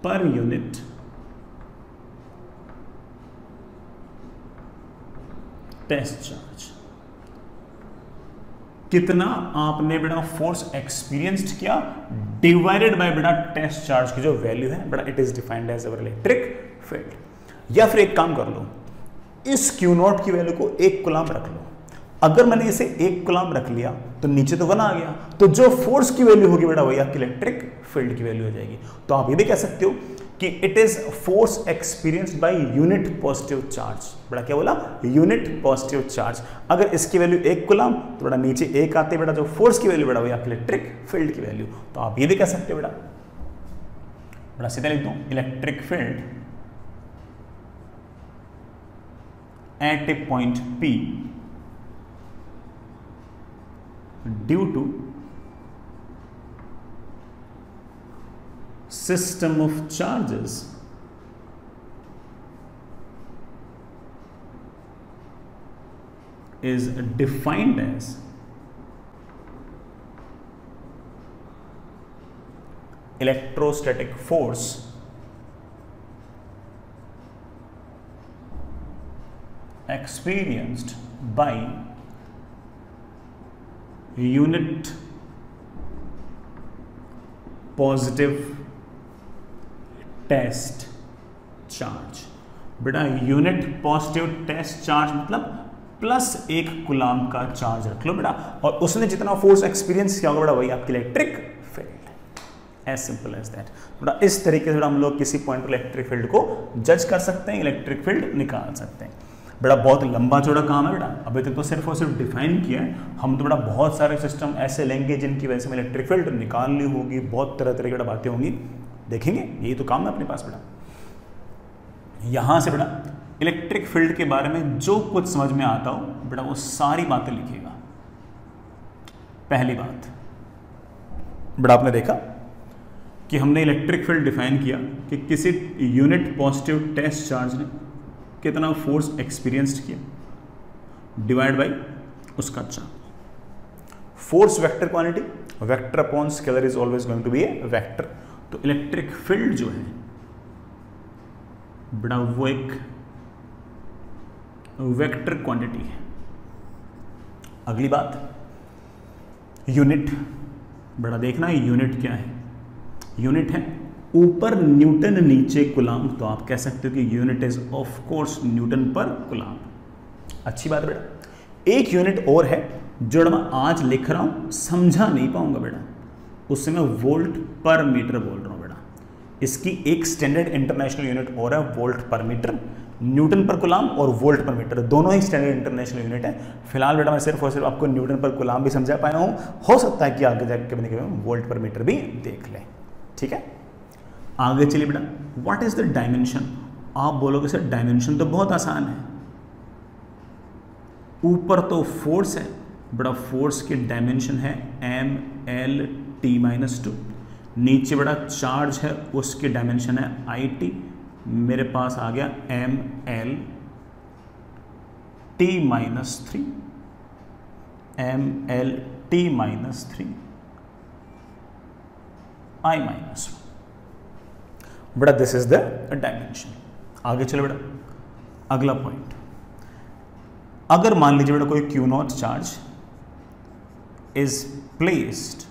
Speaker 1: per unit test charge. कितना आपने बेटा फोर्स एक्सपीरियंस्ड किया डिवाइडेड बाय बेटा टेस्ट चार्ज की जो वैल्यू है बेटा it is defined as our electric field. या फिर एक काम कर लो, इस क्यू नॉट की वैल्यू को 1 कूलम रख लो। अगर मैंने इसे 1 कूलम रख लिया तो नीचे तो 1 आ गया, तो जो फोर्स की वैल्यू होगी बेटा वही आपकी इलेक्ट्रिक फील्ड की वैल्यू हो जाएगी। तो आप ये भी कह सकते हो कि it is force experienced by unit positive charge. बड़ा क्या बोला, यूनिट पॉजिटिव चार्ज। अगर इसकी वैल्यू 1 कूलम तो बेटा नीचे 1 आते बेटा, जो फोर्स की वैल्यू बेटा वही आपकी इलेक्ट्रिक फील्ड की वैल्यू। तो आप ये भी कह सकते हो बेटा सीधा लिख दो, electric field eight A point P due to system of charges is defined as electrostatic force experienced by unit positive test charge. बेटा यूनिट पॉजिटिव टेस्ट चार्ज मतलब +1 कूलम का चार्ज रख लो बेटा, और उसने जितना फोर्स एक्सपीरियंस किया होगा बेटा वही आपकी electric field. As simple as that. बेटा इस तरीके से हम लोग किसी पॉइंट पर इलेक्ट्रिक फील्ड को जज कर सकते हैं, इलेक्ट्रिक फील्ड निकाल सकते हैं। बड़ा बहुत लंबा चौड़ा काम है बेटा, अभी तक तो सिर्फ और सिर्फ डिफाइन किया है। हम तो बड़ा बहुत सारे सिस्टम ऐसे लेंगे जिनकी वजह से हमें इलेक्ट्रिक फील्ड निकालनी होगी, बहुत तरह तरह की बातें होंगी, देखेंगे। यही तो काम है अपने पास बेटा। यहां से बेटा इलेक्ट्रिक फील्ड के बारे में जो कुछ समझ में आता हो बेटा वो सारी बातें लिखिएगा। पहली बात बेटा आपने देखा कि हमने इलेक्ट्रिक फील्ड डिफाइन किया कि किसी यूनिट पॉजिटिव टेस्ट चार्ज ने कितना फोर्स एक्सपीरियंस्ड किया डिवाइड बाय उसका charge. Force vector quantity, vector upon scalar is always going to be a vector. तो इलेक्ट्रिक फील्ड जो है बड़ा वो एक वेक्टर क्वांटिटी है। अगली बात यूनिट, बड़ा देखना है यूनिट क्या है। यूनिट है ऊपर न्यूटन नीचे कूलम, तो आप कह सकते हो कि unit is of course Newton per coulomb. अच्छी बात बेटा। एक यूनिट और है जो मैं आज लिख रहा हूं, समझा नहीं पाऊंगा बेटा, उससे मैं वोल्ट पर मीटर बोल रहा हूं बेटा। इसकी एक स्टैंडर्ड इंटरनेशनल यूनिट और है वोल्ट पर मीटर। न्यूटन पर कूलाम और वोल्ट पर मीटर, दोनों ही स्टैंडर्ड इंटरनेशनल यूनिट है। फिलहाल बेटा मैं सिर्फ और सिर्फ आपको न्यूटन पर कूलाम भी समझा पाया हूँ, हो सकता है कि आगे जाके मैंने वोल्ट पर मीटर भी देख लें। ठीक है, आगे चलिए बेटा, व्हाट इज द डायमेंशन। आप बोलोगे सर डायमेंशन तो बहुत आसान है, ऊपर तो फोर्स है बड़ा, फोर्स की डायमेंशन है mL/t-2, नीचे बड़ा चार्ज है उसकी डायमेंशन है IT, मेरे पास आ गया mL/t-3, mL/t-3 I-1 बेटा, दिस इज द डायमेंशन। आगे चलो बेटा, अगला पॉइंट, अगर मान लीजिए बेटा कोई Q0 charge is placed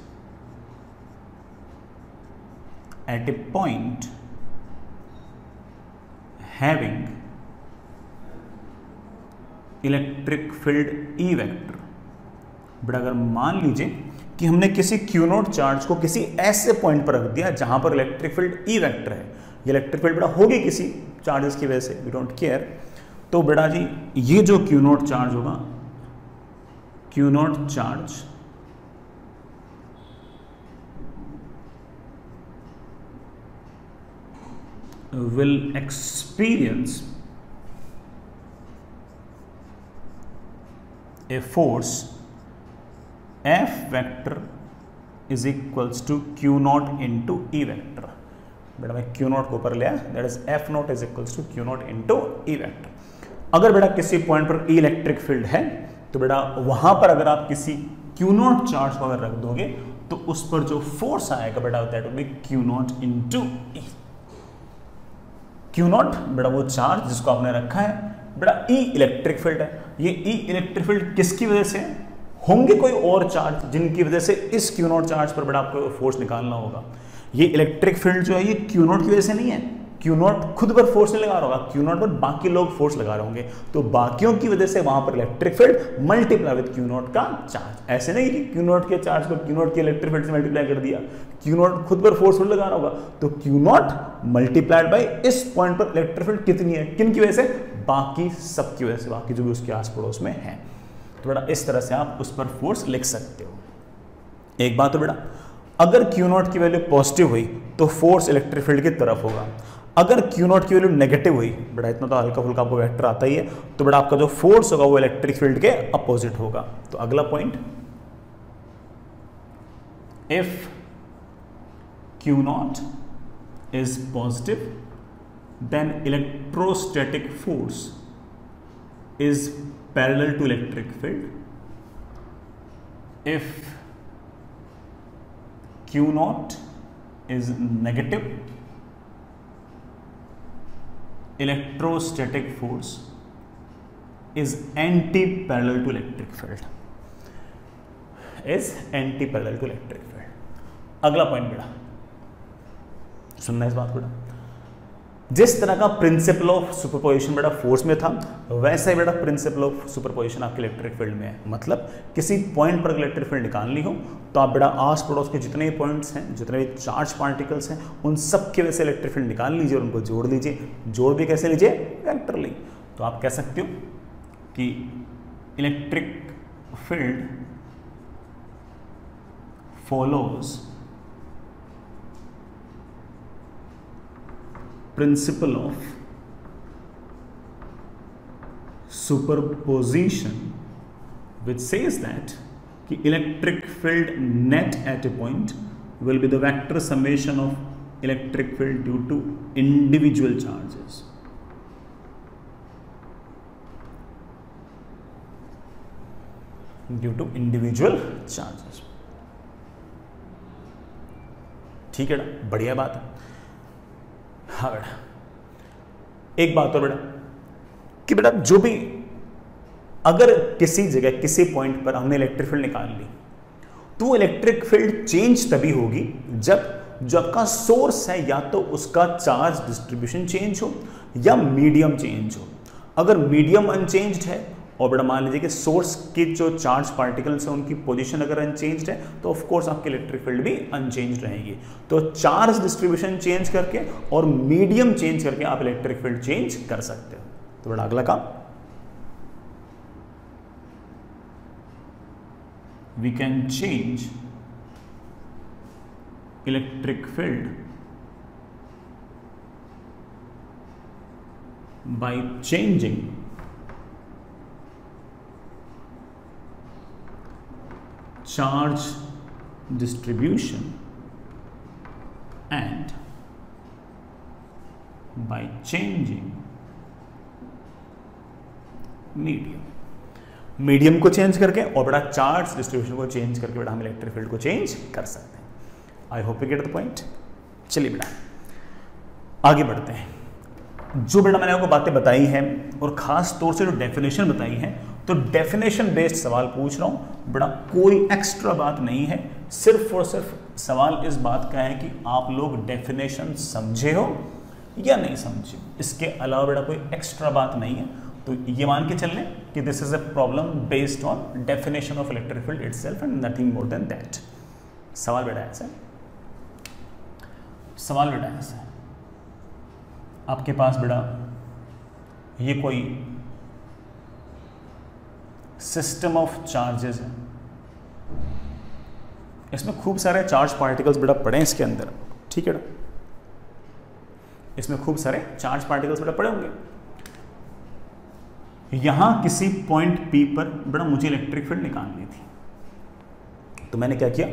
Speaker 1: at a point having electric field E vector। But अगर मान लीजिए कि हमने किसी Q0 चार्ज को किसी ऐसे पॉइंट पर रख दिया जहां पर इलेक्ट्रिक फील्ड E वेक्टर है, ये इलेक्ट्रिक फील्ड बेटा होगी किसी चार्जेस की वजह से, वी डोंट केयर, तो बेटा जी ये जो Q0 चार्ज होगा, Q0 charge will experience a force F vector is equals to Q0 into E vector। बेटा मैं Q0 को ऊपर लिया, that is F0 is equals to Q0 into E vector। अगर बेटा किसी पॉइंट पर E इलेक्ट्रिक फील्ड है तो बेटा वहां पर अगर आप किसी Q0 चार्ज को अगर रख दोगे तो उस पर जो फोर्स आएगा बेटा that will be Q0 into E। Q0 बेटा वो चार्ज जिसको आपने रखा है बेटा E इलेक्ट्रिक फील्ड है, ये E इलेक्ट्रिक फील्ड किसकी वजह से होंगे, कोई और चार्ज जिनकी वजह से इस Q0 चार्ज पर बेटा आपको फोर्स निकालना होगा। ये इलेक्ट्रिक फील्ड जो है ये Q0 की वजह से नहीं है, Q0 खुद पर फोर्स नहीं लगा रहा होगा, Q0 पर बाकी लोग फोर्स लगा रहे होंगे, तो बाकियों की वजह से वहां पर electric field multiply with Q0 का चार्ज। ऐसे नहीं कि Q0 के चार्ज को Q0 के इलेक्ट्रिक फील्ड से मल्टीप्लाई कर दिया, Q0 खुद पर फोर्स लगा रहा होगा, तो Q0 मल्टीप्लाइड बाई इस पॉइंट पर इलेक्ट्रिक फील्ड कितनी है, किन की वजह से, बाकी सबकी वजह से, बाकी जो भी उसके आस पड़ोस में है। तो बेटा इस तरह से आप उस पर फोर्स लिख सकते हो। एक बात तो बेटा, अगर Q0 की वैल्यू पॉजिटिव हुई तो फोर्स इलेक्ट्रिक फील्ड की तरफ होगा, अगर Q0 की वैल्यू नेगेटिव हुई, बेटा इतना तो हल्का फुल्का आपको वेक्टर आता ही है, तो बेटा आपका जो फोर्स होगा वो इलेक्ट्रिक फील्ड के अपोजिट होगा। तो अगला point, if Q0 is positive then electrostatic force is parallel to electric field। if Q0 is negative, electrostatic force is anti-parallel to electric field, is anti-parallel to electric field। अगला पॉइंट बेटा सुनना इस बात को, जिस तरह का प्रिंसिपल ऑफ सुपरपोजिशन बेटा फोर्स में था वैसा ही बेटा प्रिंसिपल ऑफ सुपरपोजिशन आपके इलेक्ट्रिक फील्ड में है। मतलब किसी पॉइंट पर इलेक्ट्रिक फील्ड निकालनी हो तो आप बेटा आस पड़ोस के जितने भी पॉइंट्स हैं, जितने भी चार्ज पार्टिकल्स हैं, उन सब के वजह से इलेक्ट्रिक फील्ड निकाल लीजिए और उनको जोड़ लीजिए। जोड़ भी कैसे लीजिए, वेक्टरली। तो आप कह सकते हो कि electric field follows principle of superposition which says that कि electric field net at a point will be the vector summation of electric field due to individual charges। due to individual charges। ठीक है बेटा, बढ़िया बात है। हाँ बेटा, एक बात और बेटा कि बेटा जो भी अगर किसी जगह किसी पॉइंट पर हमने इलेक्ट्रिक फील्ड निकाल ली तो इलेक्ट्रिक फील्ड चेंज तभी होगी जब जो आपका सोर्स है या तो उसका चार्ज डिस्ट्रीब्यूशन चेंज हो या मीडियम चेंज हो। अगर मीडियम अनचेंज्ड है और बेटा मान लीजिए कि सोर्स के जो चार्ज पार्टिकल्स हैं उनकी पोजीशन अगर अनचेंज्ड है तो ऑफ कोर्स आपकी इलेक्ट्रिक फील्ड भी अनचेंज्ड रहेगी। तो चार्ज डिस्ट्रीब्यूशन चेंज करके और मीडियम चेंज करके आप इलेक्ट्रिक फील्ड चेंज कर सकते हो। तो बड़ा अगला काम, we can change electric field by changing charge distribution and by changing medium को चेंज करके और बड़ा चार्ज डिस्ट्रीब्यूशन को चेंज करके बड़ा हम इलेक्ट्रिक फील्ड को चेंज कर सकते हैं। I hope you get the point. चलिए बेटा आगे बढ़ते हैं। जो बेटा मैंने आपको बातें बताई हैं और खास तौर से जो डेफिनेशन बताई है, तो डेफिनेशन बेस्ड सवाल पूछ रहा हूं बेटा, कोई एक्स्ट्रा बात नहीं है, सिर्फ और सिर्फ सवाल इस बात का है कि आप लोग डेफिनेशन समझे हो या नहीं समझे, इसके अलावा बेटा कोई एक्स्ट्रा बात नहीं है। तो ये मान के चल लें कि this is a problem based on definition of electric field itself and nothing more than that. सवाल बेटा ऐसा है, सवाल बेटा ऐसा है, आपके पास बेटा ये कोई सिस्टम ऑफ चार्जेस है, इसमें खूब सारे चार्ज पार्टिकल्स बेटा पड़े हैं इसके अंदर, ठीक है ना, इसमें खूब सारे चार्ज पार्टिकल्स बेटा पड़े होंगे। यहां किसी पॉइंट P पर बेटा मुझे इलेक्ट्रिक फील्ड निकालनी थी, तो मैंने क्या किया,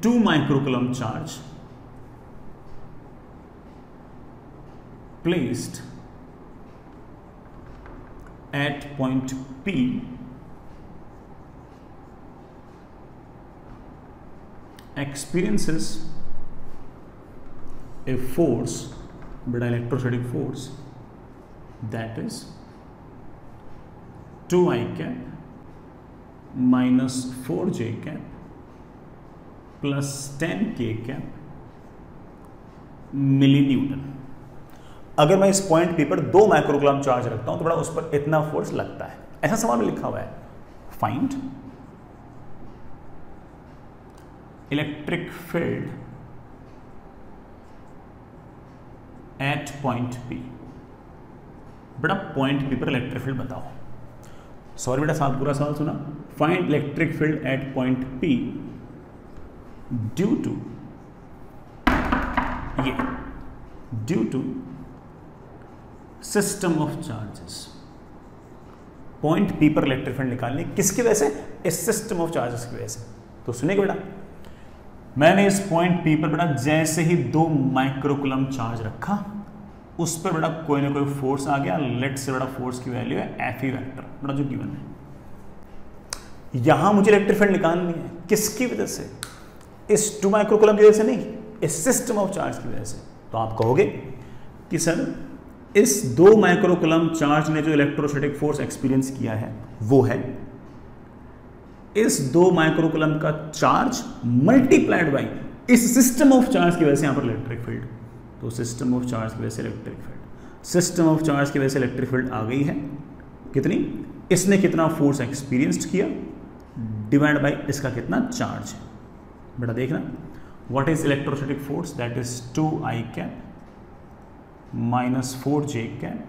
Speaker 1: 2 microcoulomb charge placed at point P experiences a force, beta electrostatic force, that is 2I cap minus 4J cap plus 10K cap मिलीन्यूटन। अगर मैं इस पॉइंट P पर 2 माइक्रोकूलम चार्ज रखता हूं तो बड़ा उस पर इतना फोर्स लगता है, ऐसा सवाल में लिखा हुआ है। Find electric field at point P। बेटा पॉइंट P पर इलेक्ट्रिक फील्ड बताओ। सॉरी बेटा साहब पूरा सवाल सुना। Find electric field at point P due to ये, due to system of charges. Point P पर इलेक्ट्रिक फील्ड निकालनी किसकी वजह से, इस सिस्टम ऑफ चार्जेस की वजह से। तो सुनिए बेटा, मैंने इस पॉइंट P पर बेटा जैसे ही 2 माइक्रोकूलम चार्ज रखा, उस पर बेटा कोई ना कोई फोर्स आ गया। लेट से बेटा फोर्स की वैल्यू है Fe वेक्टर बेटा जो गिवन है। यहां मुझे इलेक्ट्रिक फील्ड निकालनी है, किसकी वजह से, इस 2 माइक्रोकूलम की वजह से नहीं, इस सिस्टम ऑफ चार्ज की वजह से। तो आप कहोगे कि सर इस 2 माइक्रोकूलम चार्ज ने जो इलेक्ट्रोस्टैटिक फोर्स एक्सपीरियंस किया है वो है इस 2 माइक्रोकूलम का चार्ज मल्टीप्लाइड बाई इस सिस्टम ऑफ चार्ज की वजह से यहां पर इलेक्ट्रिक फील्ड। तो सिस्टम ऑफ चार्ज की वजह से electric field, system of charge की वजह से इलेक्ट्रिक फील्ड आ गई है कितनी, इसने कितना फोर्स एक्सपीरियंस किया डिवाइड बाई इसका कितना चार्ज है। बेटा देखना, what is electrostatic force, that is 2I cap minus 4J cap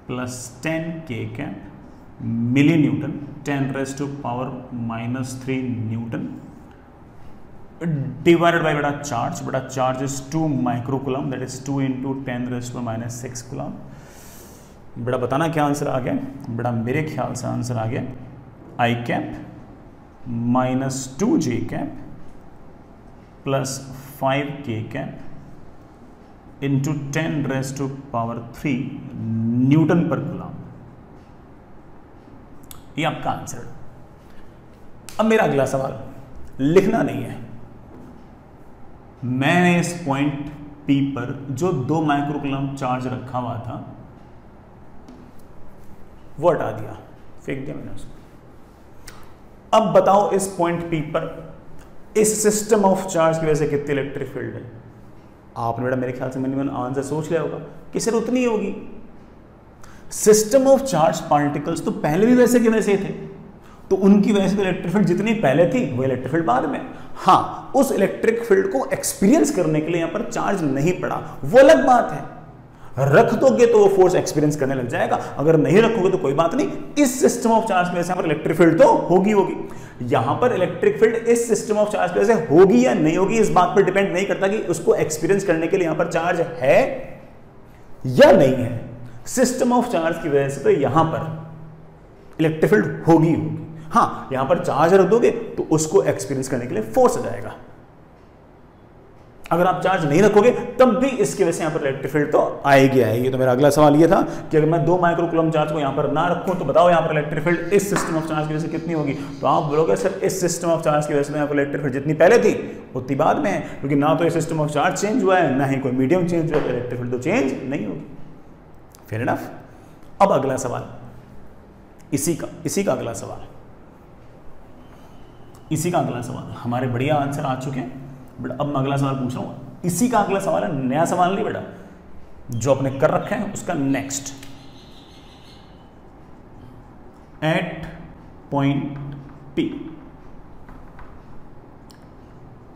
Speaker 1: plus 10K cap milli newton 10 raised to power -3 newton divided by बेटा चार्ज। बेटा charge is 2 microcoulomb, that is 2 into 10 raised to -6 coulomb. बेटा बताना क्या आंसर आ गया। बेटा मेरे ख्याल से आंसर आ गया I cap minus 2J cap plus 5K cap into 10 raised to power 3 Newton per coulomb. ये आपका आंसर। अब मेरा अगला सवाल लिखना नहीं है, मैंने इस पॉइंट P पर जो 2 माइक्रोकूलम चार्ज रखा हुआ था वो हटा दिया, फेंक दिया मैंने उसको। अब बताओ इस पॉइंट P पर इस सिस्टम ऑफ चार्ज की वजह से कितनी इलेक्ट्रिक फील्ड है। आपने बेटा मेरे ख्याल से मिनिमम आंसर सोच लिया होगा कि सर उतनी ही होगी। सिस्टम ऑफ चार्ज पार्टिकल्स तो पहले भी वैसे के वैसे थे, तो उनकी वजह से तो इलेक्ट्रिक फील्ड जितनी पहले थी वो इलेक्ट्रिक फील्ड बाद में। हाँ, उस इलेक्ट्रिक फील्ड को एक्सपीरियंस करने के लिए यहां पर चार्ज नहीं पड़ा, वो अलग बात है। रख दोगे तो वो फोर्स एक्सपीरियंस करने लग जाएगा, अगर नहीं रखोगे तो कोई बात नहीं। इस सिस्टम ऑफ चार्ज की वजह से यहां पर इलेक्ट्रिक फील्ड तो होगी। यहां पर इलेक्ट्रिक फील्ड इस सिस्टम ऑफ चार्ज की वजह से होगी या नहीं होगी, इस बात पर डिपेंड नहीं करता कि उसको एक्सपीरियंस करने के लिए यहां पर चार्ज है या नहीं है। सिस्टम ऑफ चार्ज की वजह से तो यहां पर इलेक्ट्रिक फील्ड होगी। हाँ, यहां पर चार्ज रख दोगे तो उसको एक्सपीरियंस करने के लिए फोर्स आ जाएगा। अगर आप चार्ज नहीं रखोगे तब भी इसकी वजह से यहां पर इलेक्ट्रिक फील्ड तो आएगी। तो मेरा अगला सवाल ये था कि अगर मैं 2 माइक्रोकूलम चार्ज को यहां पर ना रखूं तो बताओ यहां पर इलेक्ट्रिक फील्ड इस सिस्टम ऑफ चार्ज की वजह से कितनी होगी। तो आप बोलोगे सर इस सिस्टम ऑफ चार्ज की वजह से यहां पर इलेक्ट्रिक फील्ड जितनी पहले थी उतनी बाद में है, क्योंकि ना तो ये सिस्टम ऑफ चार्ज चेंज हुआ है ना ही कोई मीडियम चेंज हुआ है, इलेक्ट्रिक फील्ड तो चेंज नहीं होगी। Fair enough. अब अगला सवाल इसी का अगला सवाल हमारे बढ़िया आंसर आ चुके हैं बेटा। अब मैं अगला सवाल पूछ रहा हूं, इसी का अगला सवाल है, नया सवाल नहीं बेटा, जो आपने कर रखा है उसका next. At point P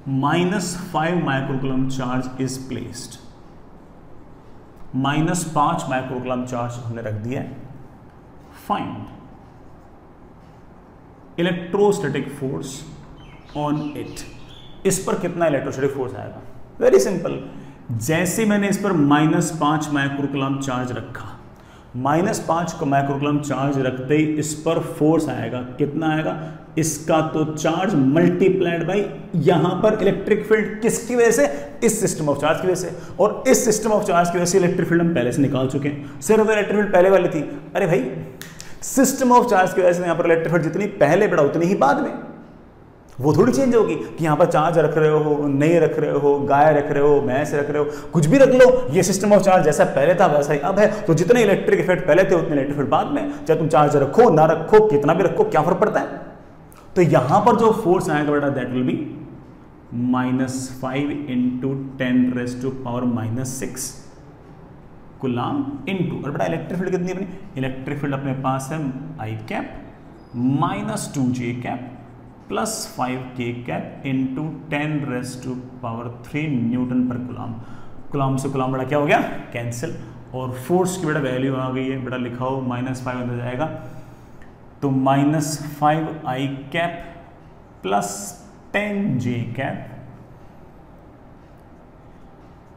Speaker 1: -5 microcoulomb charge is placed. -5 microcoulomb charge हमने रख दिया है। Find electrostatic force on it. इस पर कितना इलेक्ट्रोस्टैटिक फोर्स आएगा। वेरी सिंपल, जैसे मैंने इस पर -5 माइक्रोकूलम चार्ज रखा, -5 माइक्रोकूलम चार्ज रखते ही इस पर फोर्स आएगा। कितना आएगा, इसका तो चार्ज मल्टीप्लाइड बाई यहां पर इलेक्ट्रिक फील्ड। किसकी वजह से, इस सिस्टम ऑफ चार्ज की वजह से। और इस सिस्टम ऑफ चार्ज की वजह से इलेक्ट्रिक फील्ड हम पहले से निकाल चुके हैं। सिर्फ इलेक्ट्रिक फील्ड पहले वाली थी। अरे भाई, सिस्टम ऑफ चार्ज की वजह से यहां पर इलेक्ट्रिक फील्ड जितनी पहले बढ़ा उतनी ही बाद में, वो थोड़ी चेंज होगी कि यहां पर चार्ज रख रहे हो, नहीं रख रहे हो, गाय रख रहे हो, भैंस रख रहे हो, कुछ भी रख लो, ये सिस्टम ऑफ चार्ज जैसा पहले था वैसा ही अब है। तो जितने इलेक्ट्रिक इफेक्ट पहले थे उतने इलेक्ट्रिक इफेक्ट बाद में, चाहे तुम चार्ज रखो ना रखो, कितना भी रखो, क्या फर्क पड़ता है। तो यहां पर जो फोर्स आएगा बेटा that will be -5 × 10⁻⁻⁶ coulomb into, और बेटा इलेक्ट्रिक फील्ड कितनी अपनी, इलेक्ट्रिक फील्ड अपने पास है I cap -2J cap +5K cap into 10⁻³ Newton per coulomb. Coulomb से कूलम बेटा क्या हो गया, कैंसिल। और फोर्स की बेटा वैल्यू आ गई है बेटा, लिखा हो -5 अंदर जाएगा तो -5I cap +10J cap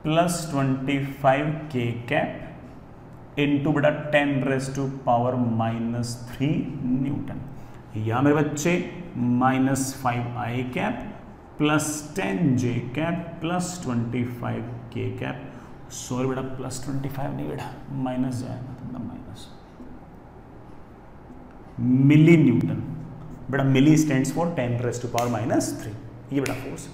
Speaker 1: +25K cap into बेटा 10⁻³ न्यूटन। यहां मेरे बच्चे -5I cap +10J cap +25K cap, sorry बेटा +25 नहीं बेटा, माइनस जाएगा मतलब माइनस, मिली न्यूटन। बेटा मिली स्टैंड्स फॉर 10⁻³ ये बेटा फोर्स।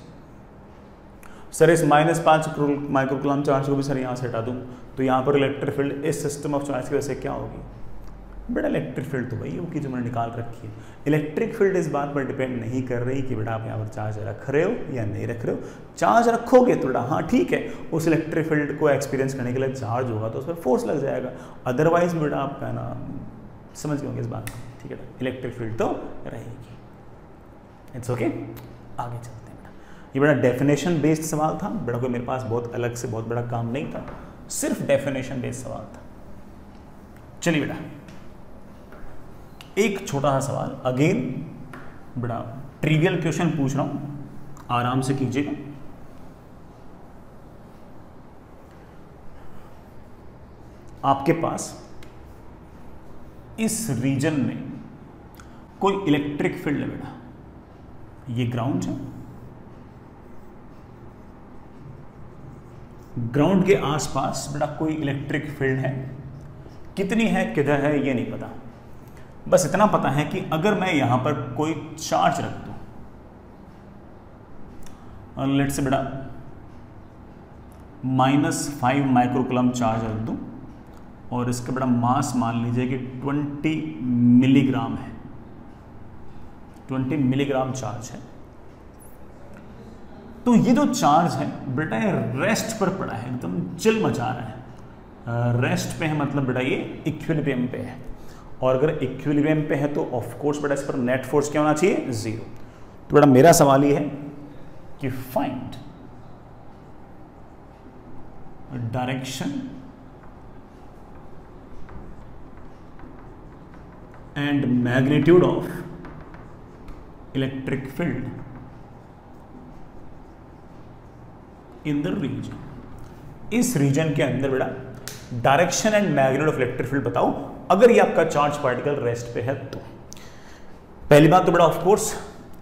Speaker 1: सर इस -5 माइक्रोकूलम चार्ज को भी सर यहाँ से हटा दूँ तो यहाँ पर इलेक्ट्रिक फील्ड इस सिस्टम ऑफ चार्ज की वजह से क्या होगी। बेटा इलेक्ट्रिक फील्ड तो वही होगी जो मैंने निकाल रखी है। इलेक्ट्रिक फील्ड इस बात पर डिपेंड नहीं कर रही कि बेटा आप यहाँ पर चार्ज रख रहे हो या नहीं रख रहे हो। चार्ज रखोगे तो बेटा हाँ ठीक है, उस इलेक्ट्रिक फील्ड को एक्सपीरियंस करने के लिए चार्ज होगा तो उस पर फोर्स लग जाएगा, अदरवाइज बेटा आपका ना समझ गए होंगे इस बात को, ठीक है। इलेक्ट्रिक फील्ड तो रहेगी, इट्स ओके। आगे चलते हैं बेटा, ये बड़ा डेफिनेशन बेस्ड सवाल था बेटा, कोई मेरे पास बहुत अलग से बहुत बड़ा काम नहीं था, सिर्फ डेफिनेशन बेस्ड सवाल था। चलिए बेटा एक छोटा सा सवाल, अगेन बड़ा ट्रिवियल क्वेश्चन पूछ रहा हूं, आराम से कीजिएगा। आपके पास इस रीजन में कोई इलेक्ट्रिक फील्ड है बेटा, ये ग्राउंड है, ग्राउंड के आसपास बेटा कोई इलेक्ट्रिक फील्ड है, कितनी है किधर है ये नहीं पता, बस इतना पता है कि अगर मैं यहां पर कोई चार्ज रख दूं और लेट्स से बेटा -5 माइक्रोकूलम चार्ज रख दूं और इसका बेटा मास मान लीजिए कि 20 मिलीग्राम है, 20 मिलीग्राम चार्ज है, तो ये जो चार्ज है बेटा रेस्ट पर पड़ा है, एकदम चिल मचा रहा है, रेस्ट पे है मतलब बेटा ये इक्विलिब्रियम पे है, और अगर इक्विलिब्रियम पे है तो ऑफ कोर्स बेटा इस पर नेट फोर्स क्या होना चाहिए, 0। तो बेटा मेरा सवाल ये है कि find direction and magnitude of electric field in the region. इस रीजन के अंदर बेटा direction and magnitude of electric field बताओ अगर ये आपका चार्ज पार्टिकल रेस्ट पे है तो। पहली बात तो बेटा ऑफ कोर्स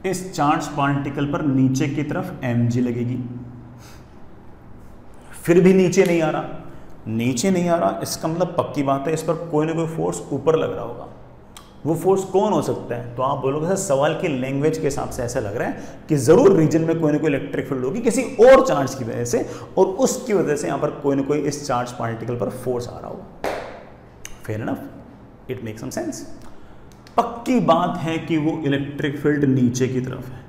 Speaker 1: इस चार्ज पार्टिकल पर नीचे की तरफ mg लगेगी, फिर भी नीचे नहीं आ रहा, नीचे नहीं आ रहा, इसका मतलब पक्की बात है इस पर कोई ना कोई फोर्स ऊपर लग रहा होगा। वो फोर्स कौन हो सकता है? तो आप बोलोगे सर सवाल की लैंग्वेज के हिसाब से ऐसा लग रहा है कि जरूर रीजन में कोई ना कोई इलेक्ट्रिक फील्ड होगी किसी और चार्ज की वजह से, और उसकी वजह से यहां पर कोई ना कोई इस चार्ज पार्टिकल पर फोर्स आ रहा होगा। Fair enough, it make some sense. पक्की बात है कि वो इलेक्ट्रिक फील्ड नीचे की तरफ है,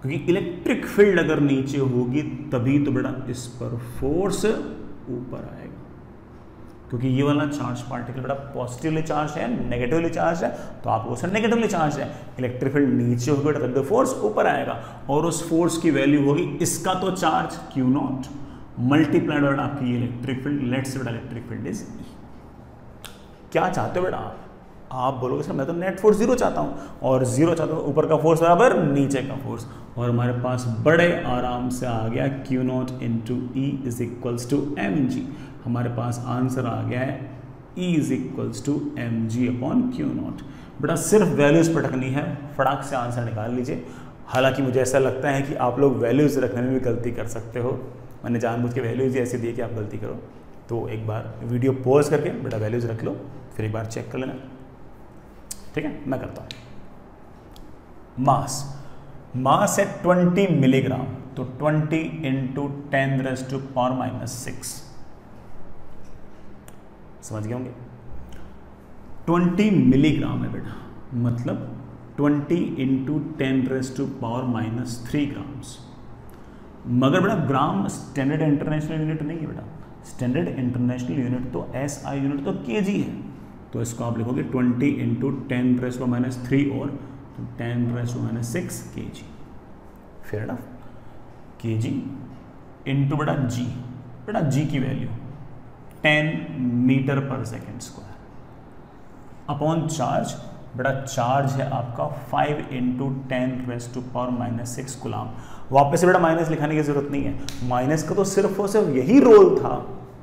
Speaker 1: क्योंकि इलेक्ट्रिक फील्ड अगर नीचे होगी तभी तो बेटा इस पर फोर्स ऊपर आएगा, क्योंकि ये वाला चार्ज पार्टिकल बेटा पॉजिटिवली चार्ज है, नेगेटिवली चार्ज है, तो आपको उससे नेगेटिवली चार्ज है। इलेक्ट्रिक फील्ड नीचे होगा तब तो फोर्स ऊपर आएगा, और उस फोर्स की वैल्यू होगी इसका तो चार्ज Q0 मल्टीप्लाइड बेटा आपकी इलेक्ट्रिक फील्ड, लेट्स बेटा इलेक्ट्रिक फील्ड इज E। क्या चाहते हो बेटा आप बोलोगे सर मैं तो नेट फोर्स 0 चाहता हूं, और 0 चाहता हूं, ऊपर का फोर्स बराबर नीचे का फोर्स, और हमारे पास बड़े आराम से आ गया Q0 into E is equals to mg। हमारे पास आंसर आ गया है E is equals to mg upon Q0। बेटा सिर्फ वैल्यूज पटकनी है, फटाक से आंसर निकाल लीजिए। हालांकि मुझे ऐसा लगता है कि आप लोग वैल्यूज रखने में भी गलती कर सकते हो, मैंने जानबूझ के वैल्यूज ऐसे दिए कि आप गलती करो। तो एक बार वीडियो पॉज करके बेटा वैल्यूज रख लो, फिर एक बार चेक कर लेना, ठीक है? मैं करता हूं। मास है 20 मिलीग्राम, तो 20 इंटू 10⁻⁻⁶ समझ गए होंगे। 20 मिलीग्राम है बेटा, मतलब 20 इंटू 10⁻⁻³ ग्राम्स। मगर बेटा ग्राम स्टैंडर्ड इंटरनेशनल यूनिट नहीं है बेटा, स्टैंडर्ड इंटरनेशनल यूनिट तो SI यूनिट तो kg है, तो इसको आप लिखोगे 20 इंटू 10⁻³ और 10⁻⁶ kg। Fair enough, kg into बेटा g, बेटा g की value 10 metre per second square upon charge, बेटा चार्ज है आपका 5 इंटू 10⁻⁻⁶ गुलाम। वापस से बेटा माइनस लिखाने की जरूरत नहीं है, माइनस का तो सिर्फ और सिर्फ यही रोल था,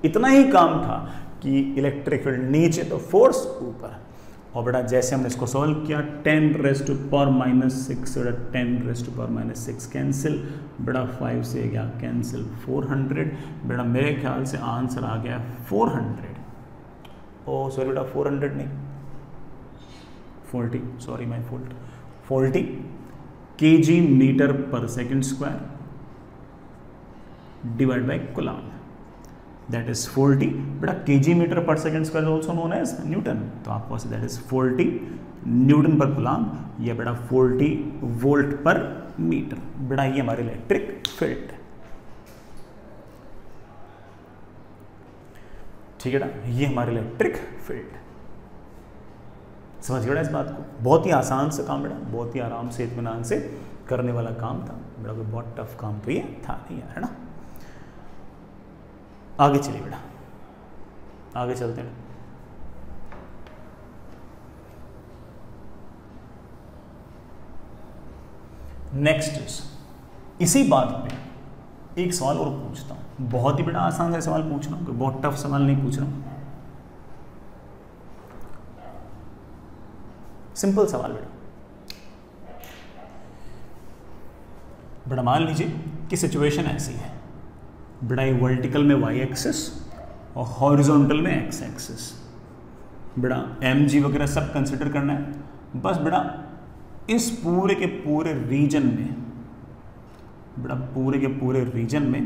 Speaker 1: इतना ही काम था कि इलेक्ट्रिक फील्ड नीचे तो फोर्स ऊपर। और बेटा जैसे हमने इसको सॉल्व किया 10⁻⁻⁶ बेटा 10⁻⁻⁶ कैंसिल, बेटा 5 से गया कैंसिल 400, बेटा मेरे ख्याल से आंसर आ गया 400। ओ सॉरी बेटा 400 नहीं 40, sorry my fault, 40 kg meter per second square divide by coulomb, that is 40। बेटा kg meter per second square also known as newton, तो आपको that is 40 newton per coulomb, या बेटा 40 वोल्ट पर मीटर। बेटा ये हमारे इलेक्ट्रिक फील्ड, ठीक है ना, ये हमारे इलेक्ट्रिक फील्ड। समझ गया इस बात को? बहुत ही आसान सा काम बेटा, बहुत ही आराम से इत्मीनान से करने वाला काम था बेटा, कोई बहुत टफ काम तो ये था नहीं यार, है ना। आगे चलिए बेटा, आगे चलते हैं। नेक्स्ट इज, इसी बात पे एक सवाल और पूछता हूं, बहुत ही बेटा आसान सा सवाल पूछ रहा हूं, कोई बहुत टफ सवाल नहीं पूछ रहा हूं, सिंपल सवाल बेटा। बेटा मान लीजिए कि सिचुएशन ऐसी है, बेटा ये वर्टिकल में y एक्सिस और हॉरिजॉन्टल में x एक्सिस, बेटा mg वगैरह सब कंसिडर करना है। बस बेटा इस पूरे के पूरे रीजन में, बेटा पूरे के पूरे रीजन में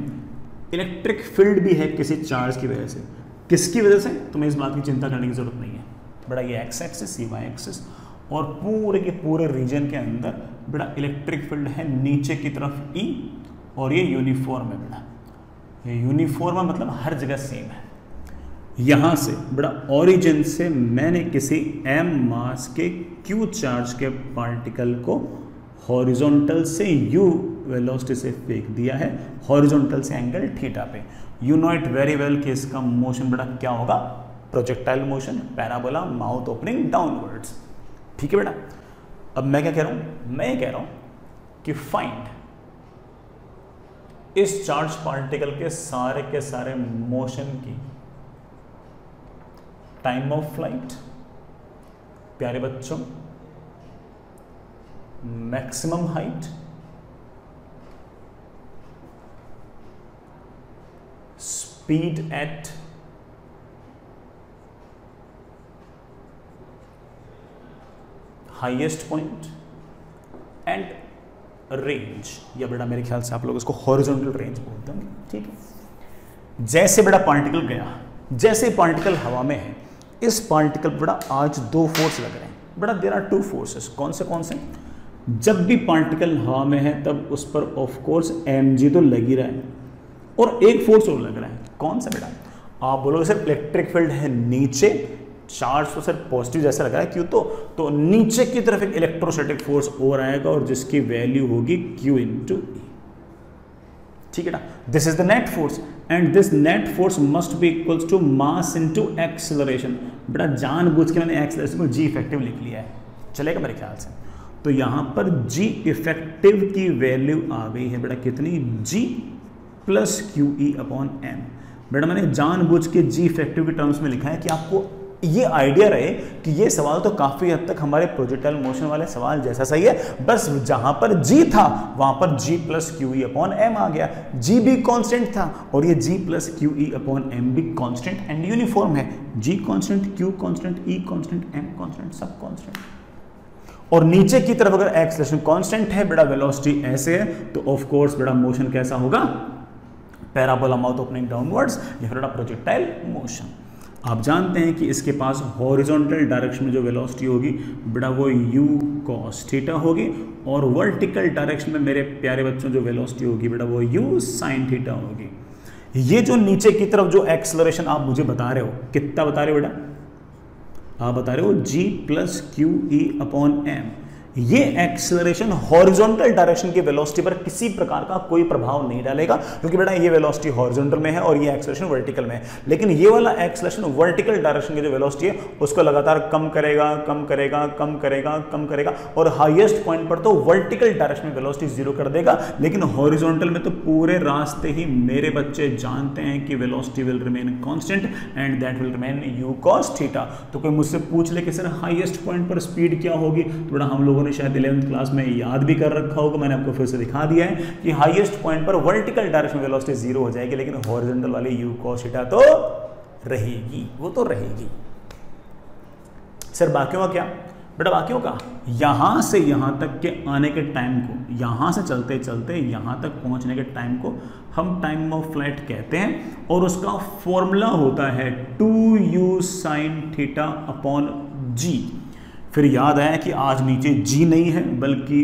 Speaker 1: इलेक्ट्रिक फील्ड भी है किसी चार्ज की वजह से। किसकी वजह से? तुम्हें इस बात की चिंता करने की जरूरत नहीं है। बेटा ये x एक्सिस, ये y एक्सिस, और पूरे के पूरे रीजन के अंदर बेटा इलेक्ट्रिक फील्ड है नीचे की तरफ E, और ये यूनिफॉर्म है बेटा, ये यूनिफॉर्म है मतलब हर जगह सेम है। यहां से बड़ा ओरिजिन से मैंने किसी m मास के q चार्ज के पार्टिकल को हॉरिजॉन्टल से u वेलोसिटी से फेंक दिया है, हॉरिजॉन्टल से एंगल थीटा पे। You know it very well कि इसका मोशन बेटा क्या होगा, projectile motion, parabola, mouth opening downwards. ठीक है बेटा। अब मैं क्या कह रहा हूं, मैं कह रहा हूं कि फाइंड इस चार्ज पार्टिकल के सारे मोशन की टाइम ऑफ फ्लाइट, प्यारे बच्चों, maximum height, speed at highest point and range, या बेटा मेरे ख्याल से आप लोग इसको हॉरिजॉन्टल रेंज बोलते हैं। ठीक है। जैसे बेटा पार्टिकल गया, जैसे पार्टिकल हवा में है, इस पार्टिकल बेटा आज दो फोर्स लग रहे हैं बेटा, देयर आर टू फोर्सेस। कौन से? जब भी पार्टिकल हवा में है तब उस पर ऑफ कोर्स mg तो लग ही रहा है, और एक फोर्स और लग रहा है। कौन सा बेटा? आप बोलोगे सर इलेक्ट्रिक फील्ड है नीचे, चार्ज तो सर पॉजिटिव जैसा लग रहा है, क्यों? तो नीचे की तरफ एक इलेक्ट्रोस्टैटिक फोर्स और आएगा और जिसकी वैल्यू होगी Q × E। ठीक है ना। This is the net force and this net force must be equals to mass into acceleration. बेटा जानबूझ के मैंने एक्सेलरेशन को जी इफेक्टिव लिख लिया है, चलेगा मेरे ख्याल से। तो यहां पर जी इफेक्टिव की वैल्यू आ गई है बेटा कितनी, G + QE/m। बेटा मैंने जानबूझ के जी इफेक्टिव के टर्म्स में लिखा है कि आपको ये आइडिया रहे कि ये सवाल तो काफी हद तक हमारे प्रोजेक्टाइल मोशन वाले सवाल जैसा सही है, बस जहां पर G था वहां पर G + QE/m आ गया। G भी कांस्टेंट था और ये G + QE/m भी कांस्टेंट एंड यूनिफॉर्म है। G constant, Q constant, E constant, M constant, सब कांस्टेंट। और नीचे की तरफ अगर एक्सेलरेशन कांस्टेंट है बेटा, वेलोसिटी ऐसे है, तो ऑफ कोर्स बेटा मोशन कैसा होगा, पैराबोला, माउथ ओपनिंग डाउनवर्ड्स, या फिर प्रोजेक्टाइल मोशन। आप जानते हैं कि इसके पास हॉरिजॉन्टल डायरेक्शन में जो वेलोसिटी होगी बेटा वो u cos थीटा होगी, और वर्टिकल डायरेक्शन में मेरे प्यारे बच्चों जो वेलोसिटी होगी बेटा वो u sin थीटा होगी। ये जो नीचे की तरफ जो एक्सेलरेशन आप मुझे बता रहे हो, कितना बता रहे हो बेटा? आप बता रहे हो G + QE/m। ये एक्सेलरेशन हॉरिजॉन्टल डायरेक्शन की वेलोसिटी पर किसी प्रकार का कोई प्रभाव नहीं डालेगा, क्योंकि बेटा ये वेलोसिटी हॉरिजॉन्टल में है और ये एक्सेलरेशन वर्टिकल में है। लेकिन ये वाला एक्सेलरेशन वर्टिकल डायरेक्शन की जो वेलोसिटी है उसको लगातार कम करेगा, कम करेगा, कम करेगा, कम करेगा, और हाईएस्ट पॉइंट पर तो वर्टिकल डायरेक्शन में वेलोसिटी 0 कर देगा। लेकिन हॉरिजॉन्टल में तो पूरे रास्ते ही मेरे बच्चे जानते हैं कि velocity will remain constant and that will remain u cos theta. तो कोई मुझसे पूछ ले कि सर हाईएस्ट पॉइंट पर स्पीड क्या होगी, तो बेटा हम लोगों ने शायद 11th क्लास में याद भी कर रखा होगा, मैंने आपको फिर से दिखा दिया है कि हाईएस्ट पॉइंट पर वर्टिकल डायरेक्शन में वेलोसिटी 0 हो जाएगी, लेकिन हॉरिजॉन्टल वाली u cos थीटा तो रहेगी, वो तो रहेगी। सर बाकियों का क्या बेटा? बाकियों का यहां से यहां तक के आने के टाइम को, यहां से चलते चलते यहां तक पहुंचने के टाइम को हम टाइम ऑफ फ्लाइट कहते हैं, और उसका फॉर्मूला होता है 2u sin θ/g। फिर याद आया कि आज नीचे G नहीं है बल्कि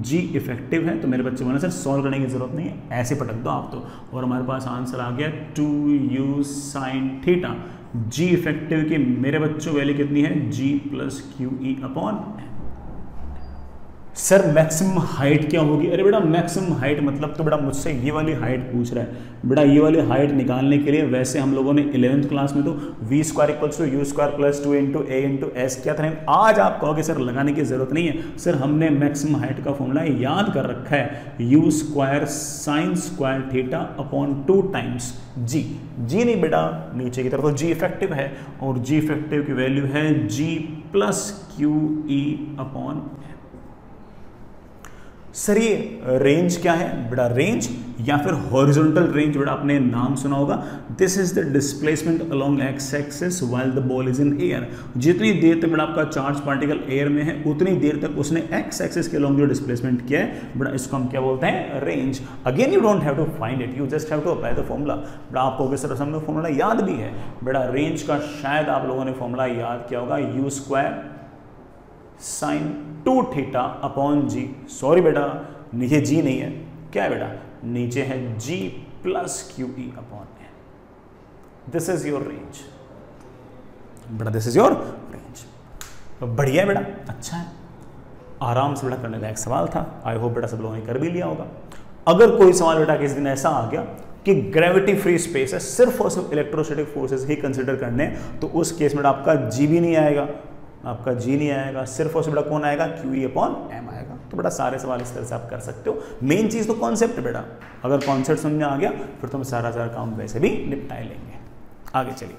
Speaker 1: G इफेक्टिव है, तो मेरे बच्चे बोले सर सॉल्व करने की जरूरत नहीं है, ऐसे पटक दो आप तो, और हमारे पास आंसर आ गया 2u sin θ। G इफेक्टिव की मेरे बच्चों वैल्यू कितनी है, G + QE/m। Sir maximum height क्या होगी? अरे बेटा मैक्सिमम हाइट मतलब तो बेटा मुझसे ये वाली हाइट पूछ रहा है। बेटा ये वाली हाइट निकालने के लिए वैसे हम लोगों ने 11th क्लास में तो v² = u² + 2 × a × s किया था। आज आप कहोगे सर लगाने की जरूरत नहीं है। सर हमने मैक्सिमम हाइट का फॉर्मूला याद कर रखा है, u² sin² θ/2 times g। g नहीं बेटा, नीचे की तरफ तो g इफेक्टिव है, और g इफेक्टिव की वैल्यू है G + QE/m। सर ये रेंज क्या है बेटा? रेंज या फिर हॉरिजॉन्टल रेंज बेटा आपने नाम सुना होगा। This is the displacement along x axis while the ball is in air. जितनी देर तक बेटा आपका चार्ज पार्टिकल एयर में है उतनी देर तक उसने एक्स एक्सिस के अलोंग जो डिस्प्लेसमेंट किया है बेटा, इसको हम क्या बोलते हैं? Range. Again you don't have to find it, you just have to apply the formula. बेटा आपको सर हमने फॉर्मूला याद भी है बेटा, रेंज का शायद आप लोगों ने फॉर्मूला याद किया होगा, u² sin 2θ/g। सॉरी बेटा नीचे G नहीं है, क्या है बेटा? नीचे है G + QE/m। This is your range. बेटा दिस इज योर रेंज। तो बढ़िया है बेटा, अच्छा है, आराम से बेटा करने लायक सवाल था। आई होप बेटा सब लोगों ने कर भी लिया होगा। अगर कोई सवाल बेटा किसी दिन ऐसा आ गया कि ग्रेविटी फ्री स्पेस है, सिर्फ और सिर्फ इलेक्ट्रोस्टैटिक फोर्सेस ही कंसिडर करने हैं, तो उस केस में आपका जी भी नहीं आएगा, आपका जी नहीं आएगा, सिर्फ और सिर्फ बेटा कौन आएगा, QE/m आएगा। तो बेटा सारे सवाल इस तरह से आप कर सकते हो। मेन चीज तो कॉन्सेप्ट बेटा, अगर कॉन्सेप्ट समझ में आ गया फिर तो हम सारा काम वैसे भी निपटाए लेंगे। आगे चलिए।